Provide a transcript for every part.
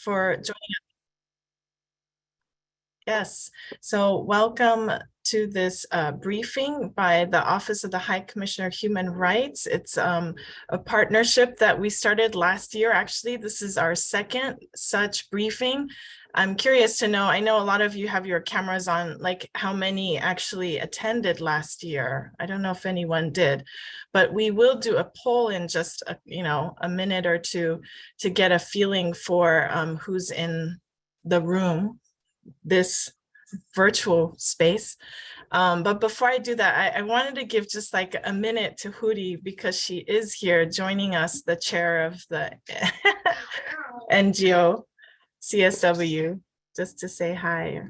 for joining us. Yes, so welcome to this briefing by the Office of the High Commissioner of Human Rights. It's a partnership that we started last year. Actually, this is our second such briefing. I'm curious to know, I know a lot of you have your cameras on, like how many actually attended last year. I don't know if anyone did, but we will do a poll in just a minute or two to get a feeling for who's in the room, this virtual space. But before I do that, I wanted to give just like a minute to Hootie because she is here joining us, the chair of the NGO CSW, just to say hi.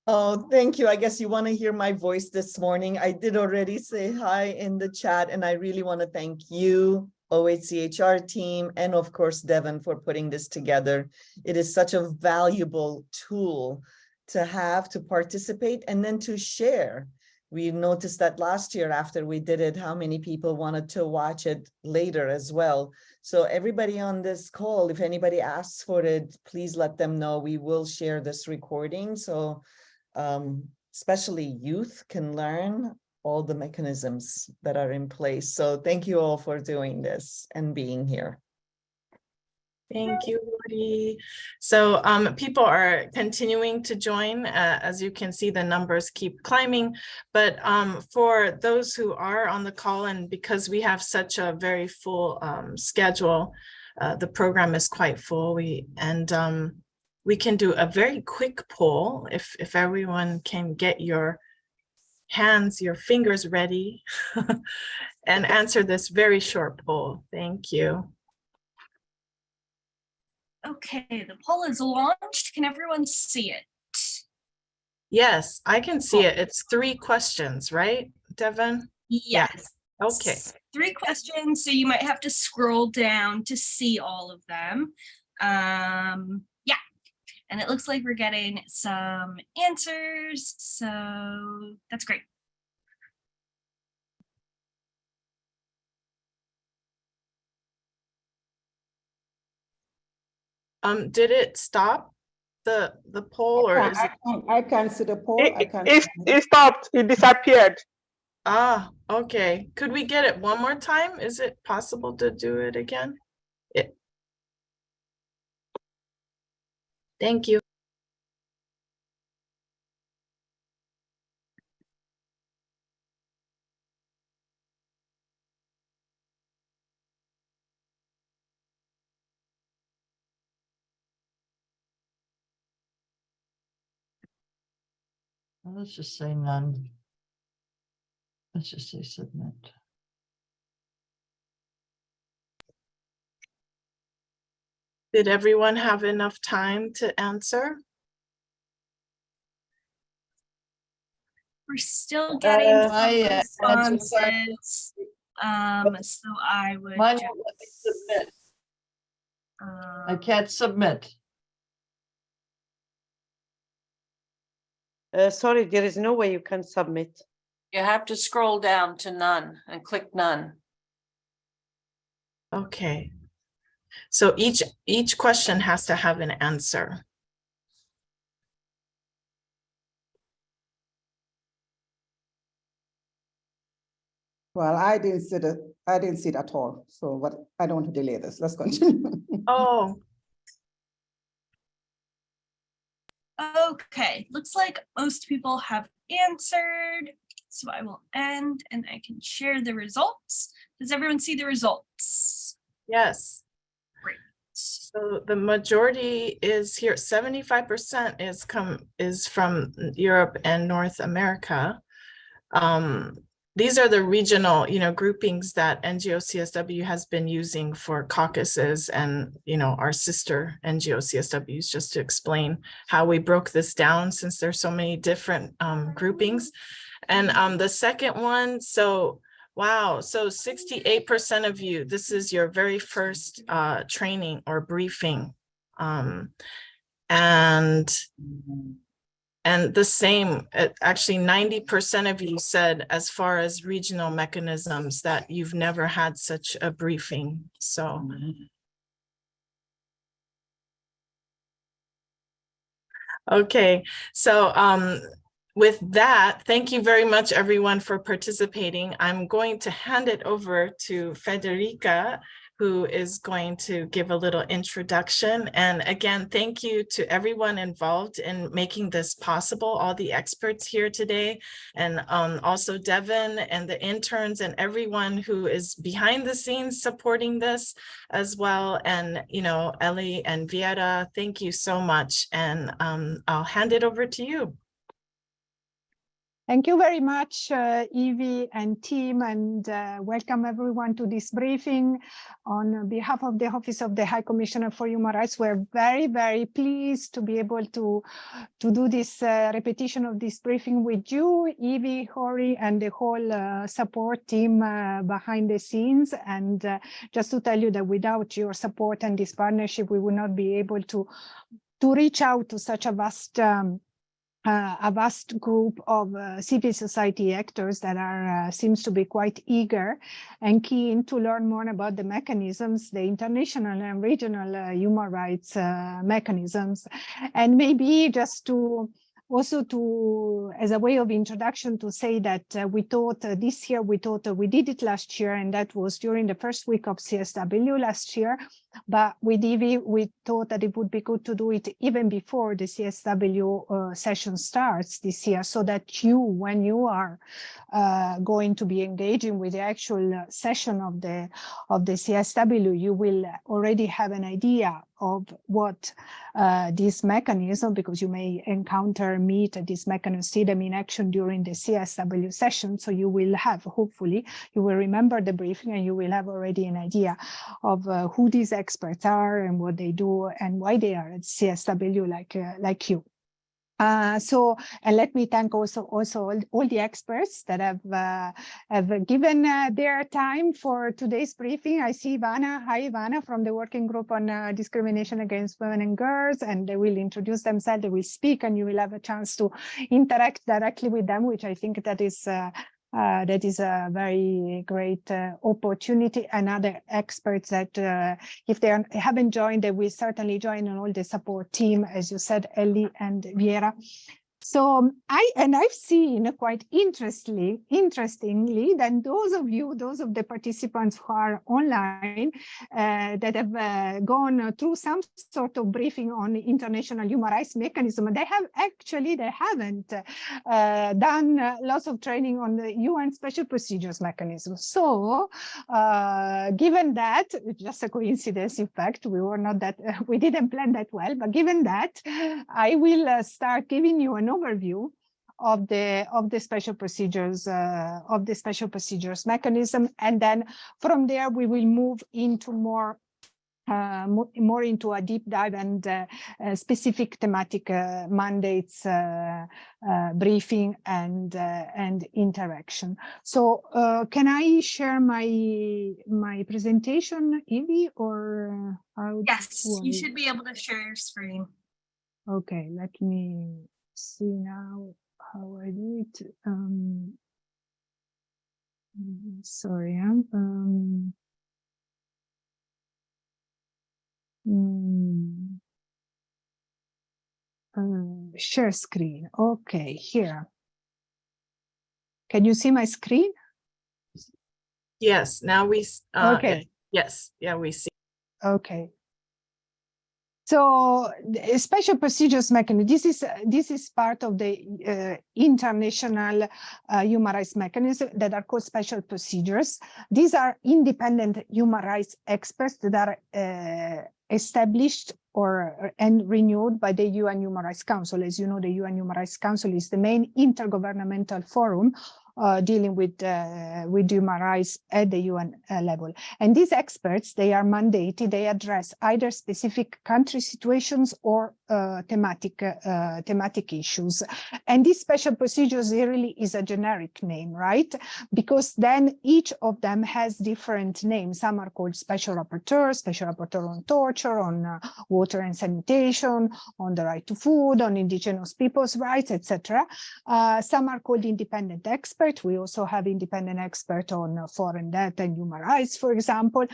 Oh, thank you. I guess you want to hear my voice this morning. I did already say hi in the chat, and I really want to thank you, OHCHR team, and of course, Devin, for putting this together. It is such a valuable tool to have to participate and then to share. We noticed that last year after we did it, how many people wanted to watch it later as well. So everybody on this call, if anybody asks for it, please let them know. We will share this recording. So especially youth can learn all the mechanisms that are in place. So thank you all for doing this and being here. Thank you, Woody. So people are continuing to join. As you can see, the numbers keep climbing. But for those who are on the call, and because we have such a very full schedule, the program is quite full. We can do a very quick poll if everyone can get your hands, your fingers ready and answer this very short poll. Thank you. Okay, the poll is launched. Can everyone see it? Yes, I can see it. It's 3 questions, right, Devin? Yes. Yeah. Okay. 3 questions, so you might have to scroll down to see all of them. Yeah, and it looks like we're getting some answers, so that's great. Did it stop the poll, or is it? I can see the poll. It stopped. It disappeared. Ah, okay. Could we get it one more time? Is it possible to do it again? Thank you. Let's just say none. Let's just say submit. Did everyone have enough time to answer? We're still getting responses. So I would submit. I can't submit. Sorry, there is no way you can submit. You have to scroll down to none and click none. Okay. So each question has to have an answer. Well, I didn't see it at all. So I don't want to delay this. Let's continue. Oh. Okay, looks like most people have answered. So I will end and I can share the results. Does everyone see the results? Yes. Great. So the majority is here. 75% is from Europe and North America. These are the regional, groupings that NGO CSW has been using for caucuses and, our sister NGO CSWs, just to explain how we broke this down since there's so many different groupings. And the second one, so wow, so 68% of you, this is your very first training or briefing. And the same, actually 90% of you said, as far as regional mechanisms, that you've never had such a briefing. So Okay, so with that, thank you very much, everyone, for participating. I'm going to hand it over to Federica, who is going to give a little introduction. And again, thank you to everyone involved in making this possible, all the experts here today, and also Devin and the interns and everyone who is behind the scenes supporting this as well. And, you know, Ellie and Viera, thank you so much. And I'll hand it over to you. Thank you very much, Evie and team, and welcome everyone to this briefing. On behalf of the Office of the High Commissioner for Human Rights, we're very, very pleased to be able to do this repetition of this briefing with you, Evie, Hori, and the whole support team behind the scenes. And just to tell you that without your support and this partnership, we would not be able to reach out to such a vast group of civil society actors that are seems to be quite eager and keen to learn more about the mechanisms, the international and regional human rights mechanisms. And maybe just to also as a way of introduction, to say that we thought this year, we did it last year, and that was during the first week of CSW last year. But with Evie, we thought that it would be good to do it even before the CSW session starts this year, so that you, when you are going to be engaging with the actual session of the CSW, you will already have an idea of what this mechanism, because you may meet this mechanism, see them in action during the CSW session. So you will have, hopefully, you will remember the briefing and you will have already an idea of who these experts are and what they do and why they are at CSW like you. And let me thank also all the experts that have given their time for today's briefing. I see Ivana. Hi, Ivana, from the Working Group on Discrimination Against Women and Girls, and they will introduce themselves, they will speak, and you will have a chance to interact directly with them, which I think that is a very great opportunity. And other experts that if they haven't joined, they will certainly join, on all the support team, as you said, Ellie and Viera. So I've seen quite interestingly, that those of the participants who are online that have gone through some sort of briefing on international human rights mechanism, they haven't done lots of training on the UN Special Procedures mechanism. So given that, just a coincidence, in fact, we didn't plan that well, but given that, I will start giving you an overview of the special procedures mechanism, and then from there we will move into more into a deep dive and specific thematic mandates, briefing and interaction. So can I share my presentation, Evie, or how? Yes, you should be able to share your screen. Okay, let me see now how I do it. Sorry, share screen. Okay, here. Can you see my screen? Yes, now we okay. Yes, yeah, we see. Okay. So the special procedures mechanism, this is part of the international human rights mechanism that are called special procedures. These are independent human rights experts that are established and renewed by the UN Human Rights Council. As you know, the UN Human Rights Council is the main intergovernmental forum dealing with human rights at the UN level. And these experts, they are mandated, they address either specific country situations or thematic issues. And these special procedures really is a generic name, right? Because then each of them has different names. Some are called Special Rapporteur on torture, on water and sanitation, on the right to food, on indigenous people's rights, etc. Some are called independent experts. We also have independent expert on foreign debt and human rights, for example.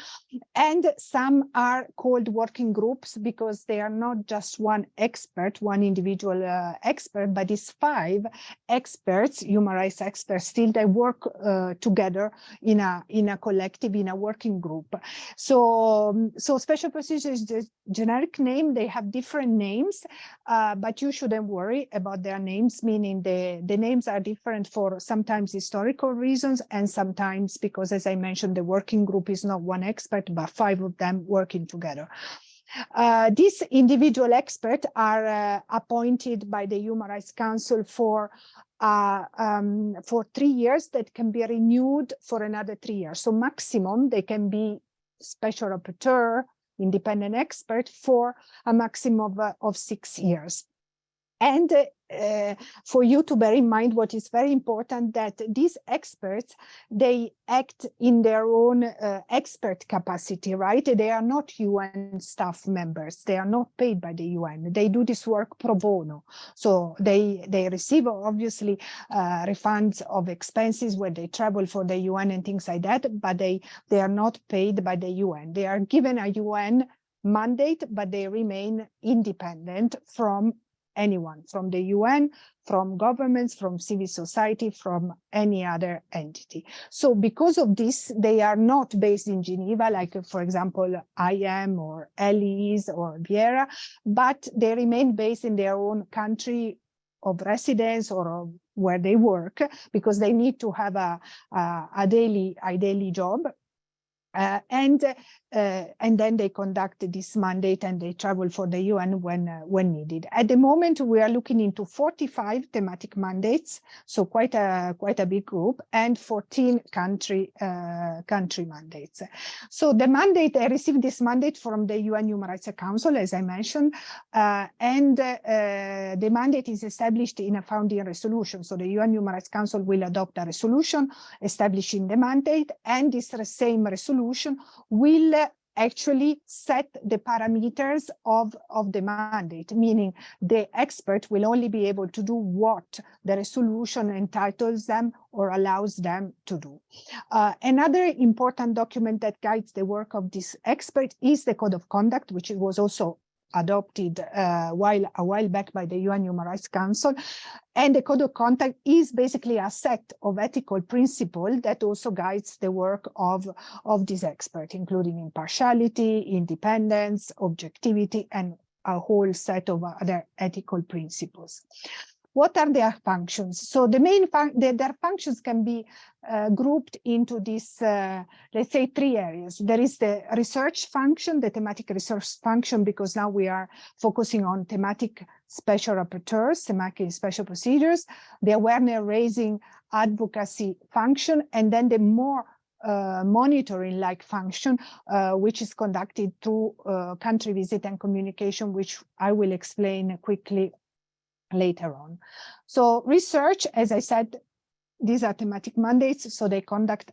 And some are called working groups because they are not just one one expert, one individual expert, but it's 5 experts, human rights experts, still they work together in a collective, in a working group. So special procedures is the generic name. They have different names, but you shouldn't worry about their names, meaning the names are different for sometimes historical reasons and sometimes because, as I mentioned, the working group is not one expert, but 5 of them working together. These individual experts are appointed by the Human Rights Council for 3 years that can be renewed for another 3 years. So maximum, they can be special rapporteur, independent expert for a maximum of 6 years. And for you to bear in mind what is very important, that these experts, they act in their own expert capacity, right? They are not UN staff members. They are not paid by the UN. They do this work pro bono. So they receive obviously refunds of expenses when they travel for the UN and things like that, but they are not paid by the UN. They are given a UN mandate, but they remain independent from anyone, from the UN, from governments, from civil society, from any other entity. So because of this, they are not based in Geneva, like, for example, I am or Ellie is or Viera, but they remain based in their own country of residence or of where they work, because they need to have a daily job. And then they conduct this mandate and they travel for the UN when needed. At the moment, we are looking into 45 thematic mandates, so quite a big group, and 14 country mandates. So the mandate, I received this mandate from the UN Human Rights Council, as I mentioned, and the mandate is established in a founding resolution. So the UN Human Rights Council will adopt a resolution establishing the mandate, and this same resolution will actually set the parameters of the mandate, meaning the expert will only be able to do what the resolution entitles them or allows them to do. Another important document that guides the work of this expert is the Code of Conduct, which was also adopted a while back by the UN Human Rights Council. And the Code of Conduct is basically a set of ethical principles that also guides the work of this expert, including impartiality, independence, objectivity, and a whole set of other ethical principles. What are their functions? So the main their functions can be grouped into these, let's say, 3 areas. There is the research function, the thematic research function, because now we are focusing on thematic special rapporteurs, thematic special procedures, the awareness raising advocacy function, and then the more monitoring-like function, which is conducted through country visit and communication, which I will explain quickly later on. So research, as I said, these are thematic mandates, so they conduct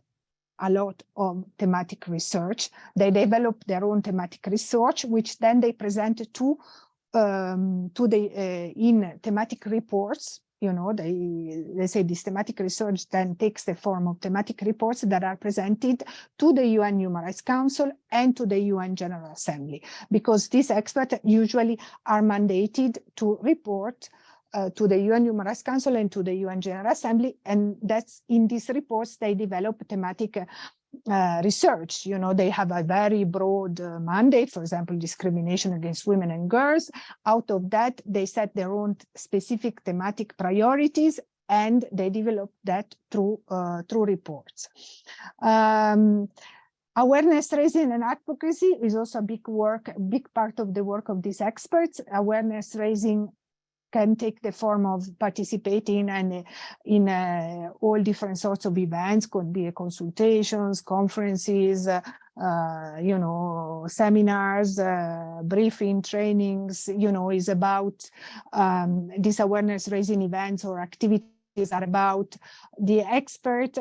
a lot of thematic research. They develop their own thematic research, which then they present in thematic reports. You know, they say this thematic research then takes the form of thematic reports that are presented to the UN Human Rights Council and to the UN General Assembly, because these experts usually are mandated to report to the UN Human Rights Council and to the UN General Assembly, and that's in these reports they develop thematic research. You know, they have a very broad mandate, for example, discrimination against women and girls. Out of that, they set their own specific thematic priorities, and they develop that through reports. Awareness raising and advocacy is also a big part of the work of these experts. Awareness raising can take the form of participating and in all different sorts of events, could be consultations, conferences, you know, seminars, briefing, trainings, you know, is about these awareness raising events or activities are about the expert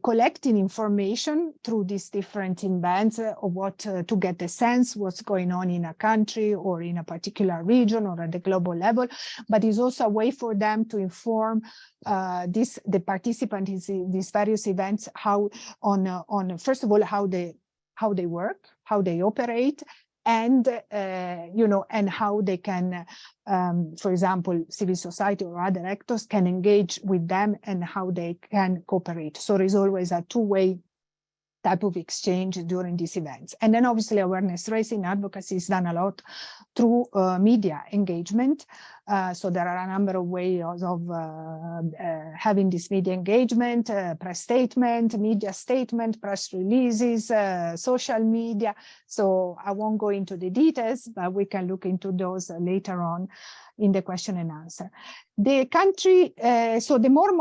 collecting information through these different events of what to get a sense what's going on in a country or in a particular region or at the global level, but it's also a way for them to inform the participants in these various events how on first of all how they work, how they operate, and and how they can, for example, civil society or other actors can engage with them and how they can cooperate. So there is always a two-way type of exchange during these events. And then obviously awareness raising advocacy is done a lot through media engagement. So there are a number of ways of having this media engagement, press statement, media statement, press releases, social media. So I won't go into the details, but we can look into those later on in the question and answer. The country, so the more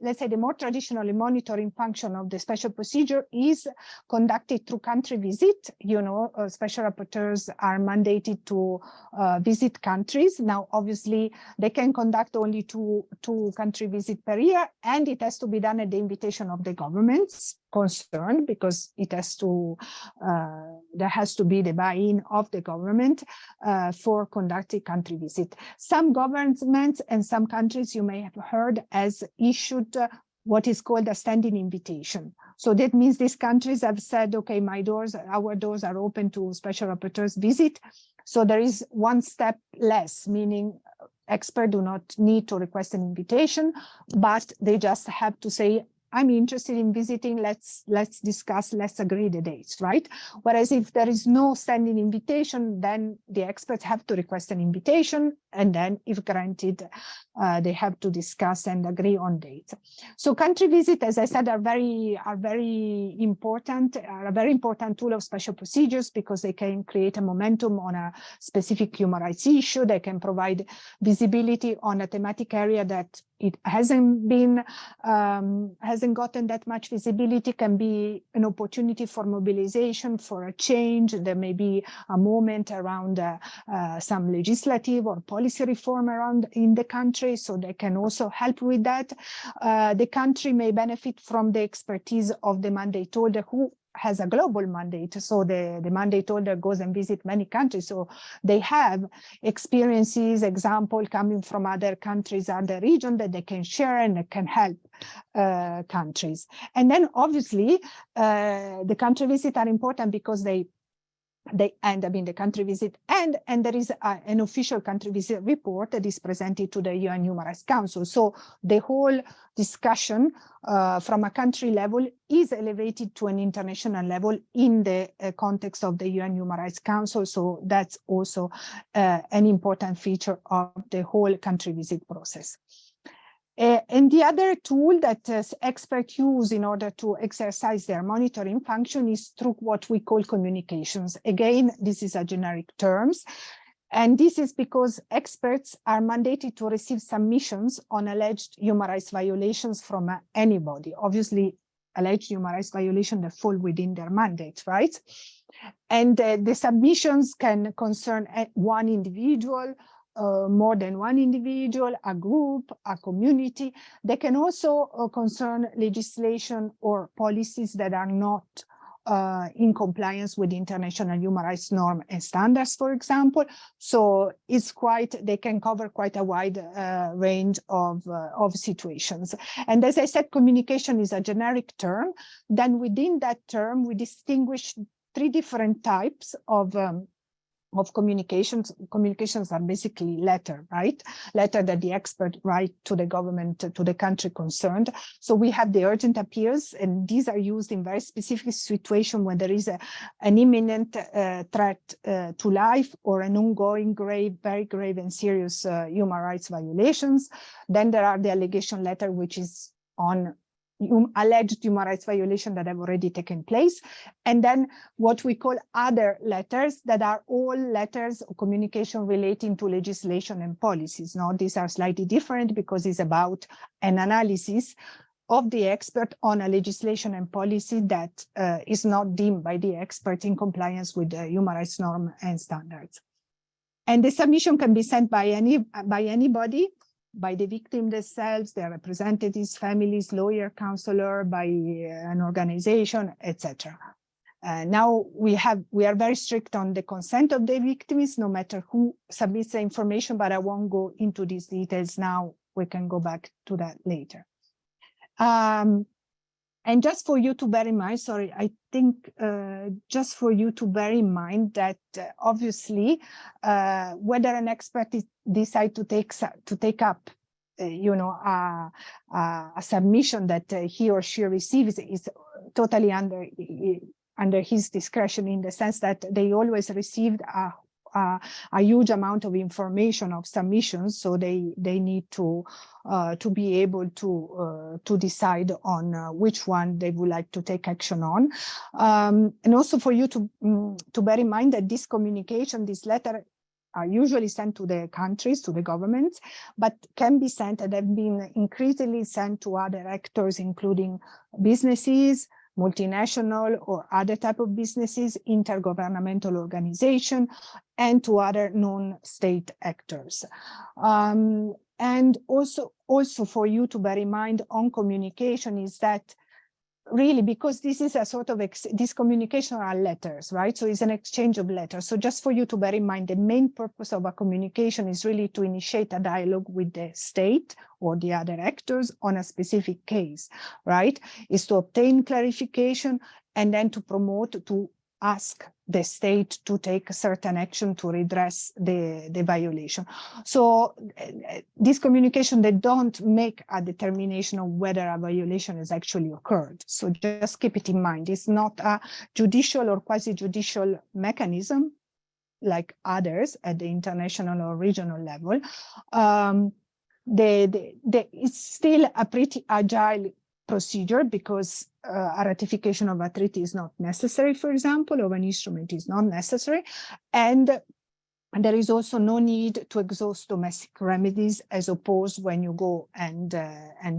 let's say the more traditionally monitoring function of the special procedure is conducted through country visit. Special rapporteurs are mandated to visit countries. Now, obviously, they can conduct only two country visits per year, and it has to be done at the invitation of the governments concerned, because it has to there has to be the buy-in of the government for conducting country visit. Some governments and some countries, you may have heard, has issued what is called a standing invitation. So that means these countries have said, okay, our doors are open to special rapporteurs visit. So there is one step less, meaning experts do not need to request an invitation, but they just have to say, I'm interested in visiting, let's discuss, let's agree the dates, right? Whereas if there is no standing invitation, then the experts have to request an invitation, and then if granted, they have to discuss and agree on dates. So country visit, as I said, are a very important tool of special procedures, because they can create a momentum on a specific human rights issue. They can provide visibility on a thematic area that it hasn't gotten that much visibility, can be an opportunity for mobilization, for a change. There may be a moment around some legislative or policy reform around in the country, so they can also help with that. The country may benefit from the expertise of the mandate holder, who has a global mandate. So the mandate holder goes and visits many countries. So they have experiences, example coming from other countries, other regions that they can share and can help countries. And then obviously the country visits are important because the country visit and there is an official country visit report that is presented to the UN Human Rights Council. So the whole discussion from a country level is elevated to an international level in the context of the UN Human Rights Council. So that's also an important feature of the whole country visit process. And the other tool that experts use in order to exercise their monitoring function is through what we call communications. Again, this is a generic term. And this is because experts are mandated to receive submissions on alleged human rights violations from anybody. Obviously, alleged human rights violations that fall within their mandate, right? And the submissions can concern one individual, more than one individual, a group, a community. They can also concern legislation or policies that are not in compliance with international human rights norms and standards, for example. So it's they can cover quite a wide range of situations. And as I said, communication is a generic term. Then within that term, we distinguish three different types of communications. Communications are basically letter, right? Letter that the expert write to the government, to the country concerned. So we have the urgent appeals, and these are used in very specific situation when there is an imminent threat to life or an ongoing very grave and serious human rights violations. Then there are the allegation letter, which is on alleged human rights violations that have already taken place. And then what we call other letters, that are all letters of communication relating to legislation and policies. Now, these are slightly different because it's about an analysis of the expert on a legislation and policy that is not deemed by the expert in compliance with the human rights norm and standards. And the submission can be sent by anybody, by the victim themselves, their representatives, families, lawyer, counselor, by an organization, etc. Now we are very strict on the consent of the victims, no matter who submits the information, but I won't go into these details now. We can go back to that later. And And just for you to bear in mind, sorry, I think just for you to bear in mind that obviously whether an expert decide to take up you know, a submission that he or she receives is totally under his discretion, in the sense that they always received a huge amount of information of submissions, so they need to be able to decide on which one they would like to take action on, and also for you to bear in mind that this communication, this letter, are usually sent to the countries, to the governments, but can be sent and have been increasingly sent to other actors, including businesses, multinational or other type of businesses, intergovernmental organization, and to other non-state actors. And also for you to bear in mind on communication is that really, because this is a sort of, this communication are letters, right? So it's an exchange of letters. So just for you to bear in mind, the main purpose of a communication is really to initiate a dialogue with the state or the other actors on a specific case, right? Is to obtain clarification and then to promote, to ask the state to take a certain action to redress the violation. So this communication, they don't make a determination of whether a violation has actually occurred. So just keep it in mind. It's not a judicial or quasi-judicial mechanism like others at the international or regional level. It's still a pretty agile procedure, because a ratification of a treaty is not necessary, for example, or an instrument is not necessary. And there is also no need to exhaust domestic remedies, as opposed when you go and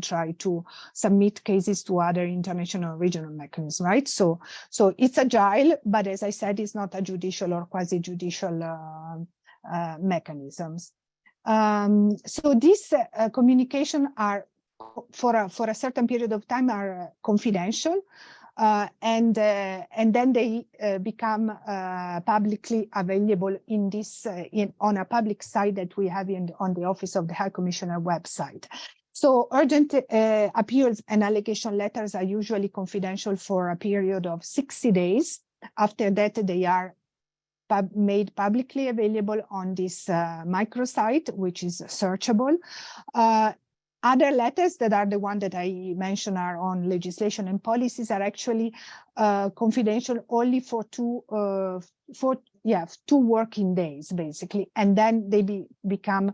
try to submit cases to other international regional mechanisms, right? So it's agile, but as I said, it's not a judicial or quasi-judicial mechanisms. So these communication are for a certain period of time are confidential, and then they become publicly available in this on a public site that we have on the Office of the High Commissioner website. So urgent appeals and allegation letters are usually confidential for a period of 60 days. After that, they are made publicly available on this microsite, which is searchable. Other letters that are the one that I mentioned are on legislation and policies are actually confidential only for two working days, basically, and then they become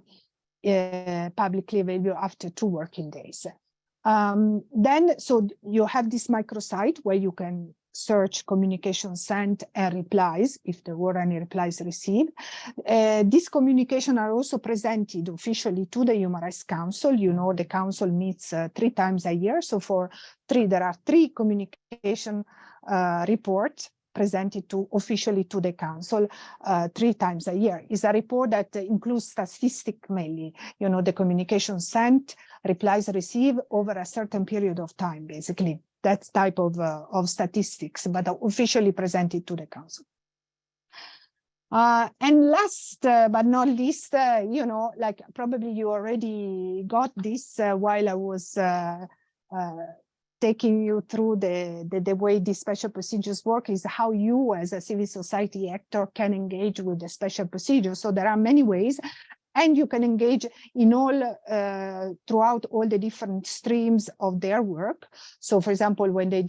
publicly available after 2 working days. Then, so you have this microsite where you can search communication sent and replies, if there were any replies received. These communications are also presented officially to the Human Rights Council. You know, the council meets 3 times a year. So there are 3 communication reports presented officially to the council 3 times a year. It's a report that includes statistics mainly, you know, the communication sent, replies received over a certain period of time, basically. That type of statistics, but officially presented to the council. And last but not least, you know, like probably you already got this while I was taking you through the way these special procedures work, is how you as a civil society actor can engage with the special procedure. So there are many ways. And you can engage in all, throughout all the different streams of their work. So for example, when they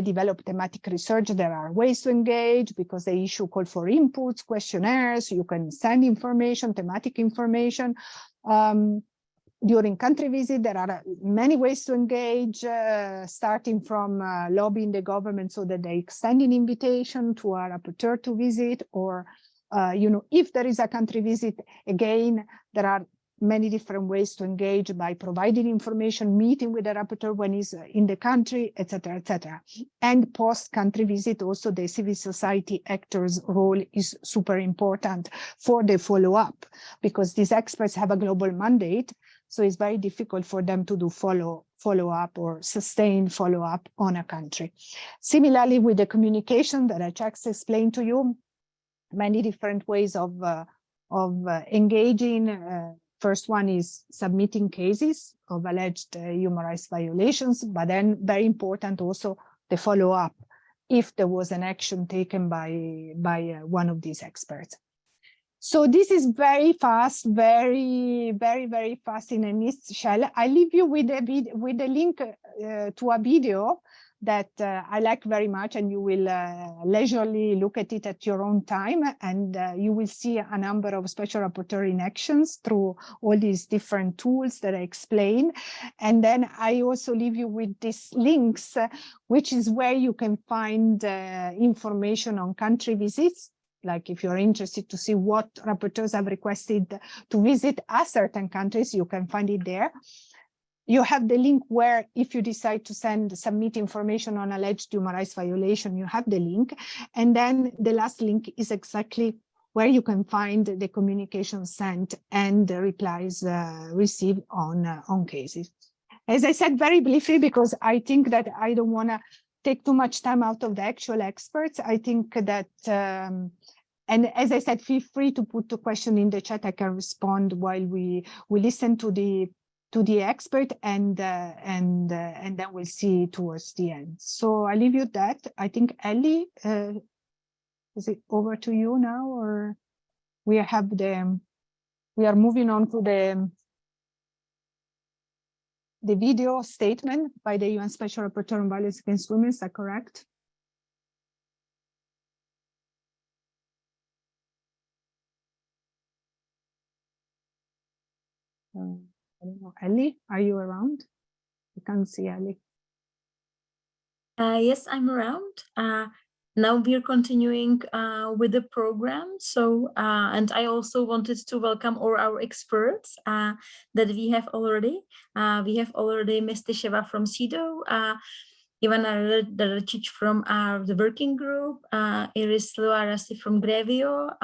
develop thematic research, there are ways to engage, because they issue call for inputs, questionnaires, you can send information, thematic information. During country visit, there are many ways to engage, starting from lobbying the government so that they extend an invitation to a rapporteur to visit, or you know, if there is a country visit, again, there are many different ways to engage by providing information, meeting with the rapporteur when he's in the country, etc., etc. And post-country visit, also the civil society actors' role is super important for the follow-up, because these experts have a global mandate, so it's very difficult for them to do follow-up or sustained follow-up on a country. Similarly, with the communication that I just explained to you, many different ways of engaging. First one is submitting cases of alleged human rights violations, but then very important also the follow-up if there was an action taken by one of these experts. So this is very fast, very fast in a nutshell. I leave you with a link to a video that I like very much, and you will leisurely look at it at your own time, and you will see a number of special rapporteur in actions through all these different tools that I explain. And then I also leave you with these links, which is where you can find information on country visits. Like if you're interested to see what rapporteurs have requested to visit a certain countries, you can find it there. You have the link where if you decide to submit information on alleged human rights violation, you have the link. And then the last link is exactly where you can find the communication sent and the replies received on cases. As I said very briefly, because I think that I don't want to take too much time out of the actual experts. I think that and as I said, feel free to put the question in the chat. I can respond while we listen to the expert, and then we'll see towards the end. So I leave you that. I think Ellie, is it over to you now, or we are moving on to the video statement by the UN Special Rapporteur on Violence Against Women. Is that correct? I don't know. Ellie, are you around? I can't see Ellie. Yes, I'm around. Now we're continuing with the program. So, and I also wanted to welcome all our experts that we have already. We have already Ms. Tisheva from CEDAW, Ivana Daracic from the working group, Iris Luarasi from GREVIO,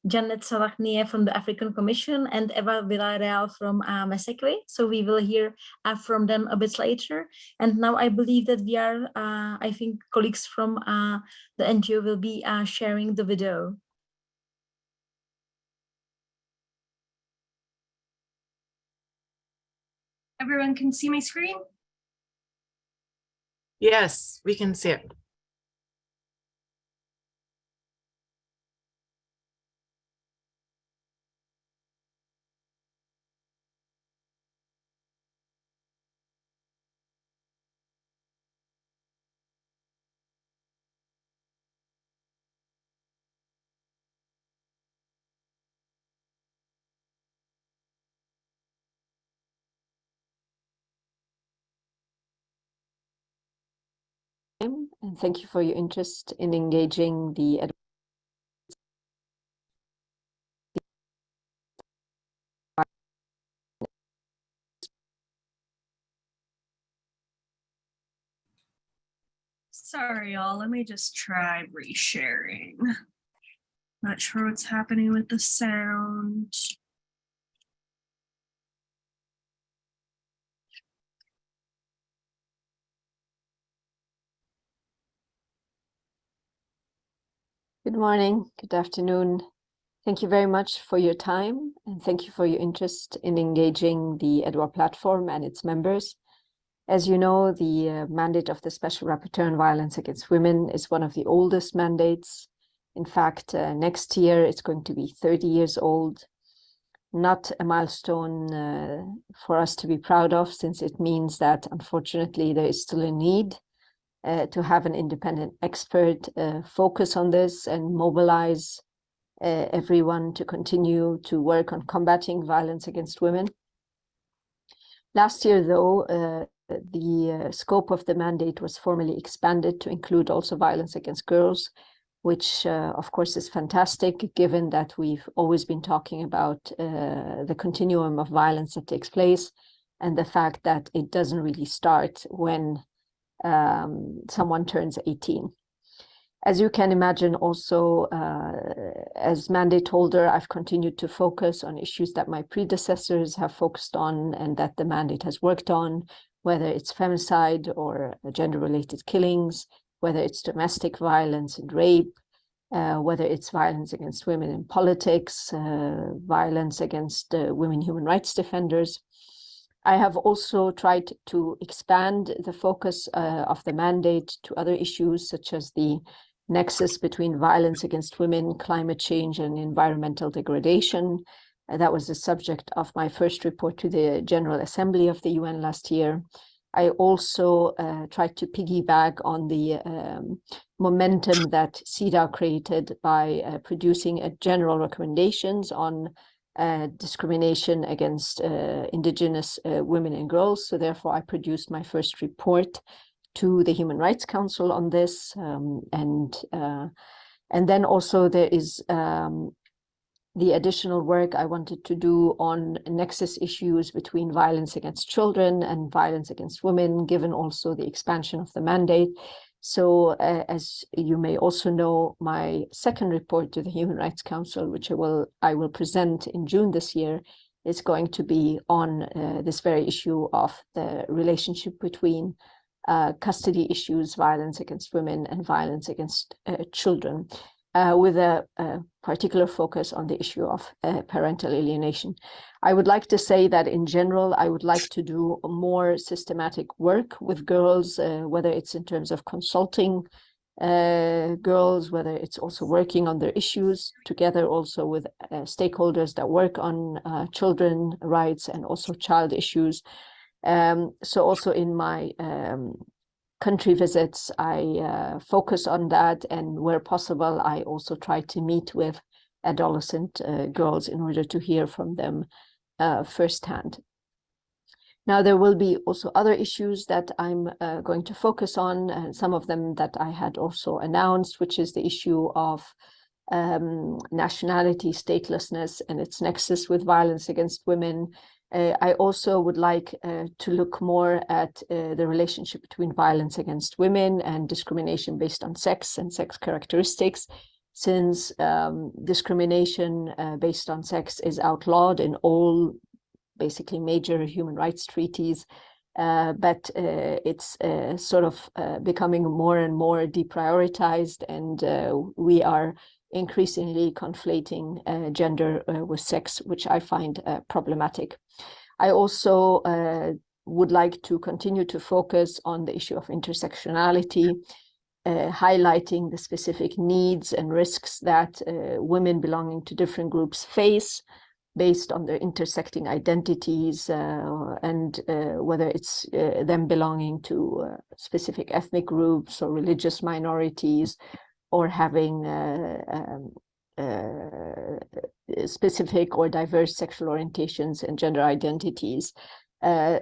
Janet Salaknie from the African Commission, and Eva Villarreal from MESECVI. So we will hear from them a bit later. And now I believe that we are, I think colleagues from the NGO will be sharing the video. Everyone can see my screen? Yes, we can see it. And thank you for your interest in engaging the Sorry, y'all. Let me just try resharing. Not sure what's happening with the sound. Good morning, good afternoon. Thank you very much for your time, and thank you for your interest in engaging the EDVAW Platform and its members. As you know, the mandate of the Special Rapporteur on Violence Against Women is one of the oldest mandates. In fact, next year it's going to be 30 years old. Not a milestone for us to be proud of, since it means that unfortunately there is still a need to have an independent expert focus on this and mobilize everyone to continue to work on combating violence against women. Last year, though, the scope of the mandate was formally expanded to include also violence against girls, which of course is fantastic, given that we've always been talking about the continuum of violence that takes place and the fact that it doesn't really start when someone turns 18. As you can imagine, also, as mandate holder, I've continued to focus on issues that my predecessors have focused on and that the mandate has worked on, whether it's femicide or gender-related killings, whether it's domestic violence and rape, whether it's violence against women in politics, violence against women human rights defenders. I have also tried to expand the focus of the mandate to other issues, such as the nexus between violence against women, climate change, and environmental degradation. That was the subject of my first report to the General Assembly of the UN last year. I also tried to piggyback on the momentum that CEDAW created by producing a general recommendations on discrimination against indigenous women and girls. So therefore, I produced my first report to the Human Rights Council on this. And then also there is the additional work I wanted to do on nexus issues between violence against children and violence against women, given also the expansion of the mandate. So as you may also know, my second report to the Human Rights Council, which I will present in June this year, is going to be on this very issue of the relationship between custody issues, violence against women, and violence against children, with a particular focus on the issue of parental alienation. I would like to say that in general, I would like to do more systematic work with girls, whether it's in terms of consulting girls, whether it's also working on their issues together also with stakeholders that work on children rights and also child issues. So also in my country visits, I focus on that, and where possible, I also try to meet with adolescent girls in order to hear from them firsthand. Now, there will be also other issues that I'm going to focus on, and some of them that I had also announced, which is the issue of nationality, statelessness, and its nexus with violence against women. I also would like to look more at the relationship between violence against women and discrimination based on sex and sex characteristics, since discrimination based on sex is outlawed in all basically major human rights treaties, but it's sort of becoming more and more deprioritized, and we are increasingly conflating gender with sex, which I find problematic. I also would like to continue to focus on the issue of intersectionality, highlighting the specific needs and risks that women belonging to different groups face based on their intersecting identities, and whether it's them belonging to specific ethnic groups or religious minorities, or having specific or diverse sexual orientations and gender identities.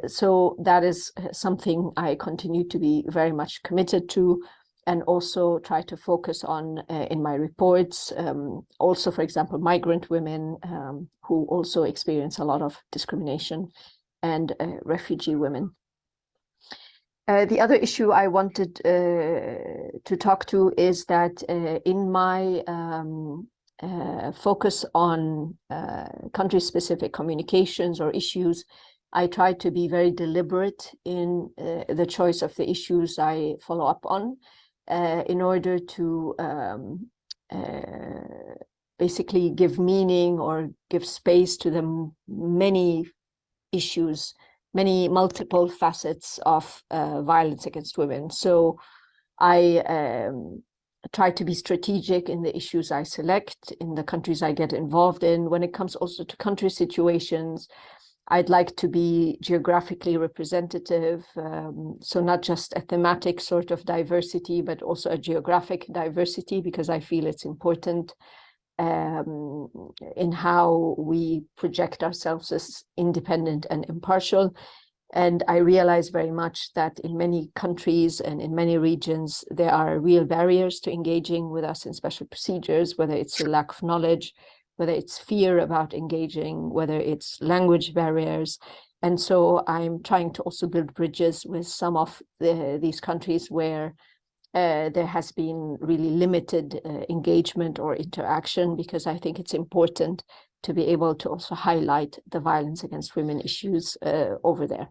So that is something I continue to be very much committed to, and also try to focus on in my reports. Also, for example, migrant women who also experience a lot of discrimination, and refugee women. The other issue I wanted to talk to is that in my focus on country-specific communications or issues, I try to be very deliberate in the choice of the issues I follow up on, in order to basically give meaning or give space to the many issues, many multiple facets of violence against women. So I try to be strategic in the issues I select, in the countries I get involved in. When it comes also to country situations, I'd like to be geographically representative, so not just a thematic sort of diversity, but also a geographic diversity, because I feel it's important in how we project ourselves as independent and impartial. And I realize very much that in many countries and in many regions, there are real barriers to engaging with us in special procedures, whether it's a lack of knowledge, whether it's fear about engaging, whether it's language barriers. And so I'm trying to also build bridges with some of these countries where there has been really limited engagement or interaction, because I think it's important to be able to also highlight the violence against women issues over there.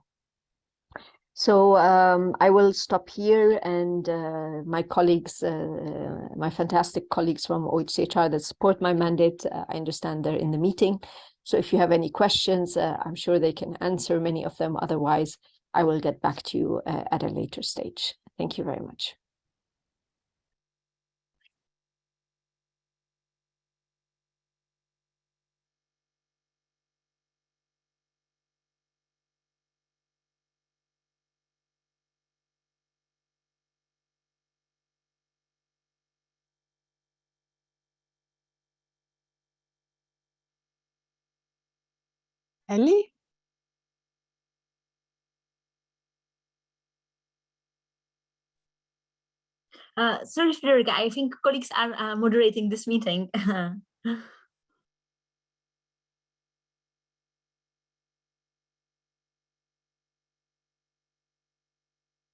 So I will stop here, and my colleagues, my fantastic colleagues from OHCHR that support my mandate, I understand they're in the meeting. So if you have any questions, I'm sure they can answer many of them. Otherwise, I will get back to you at a later stage. Thank you very much. Ellie? Sorry, Federica, I think colleagues are moderating this meeting.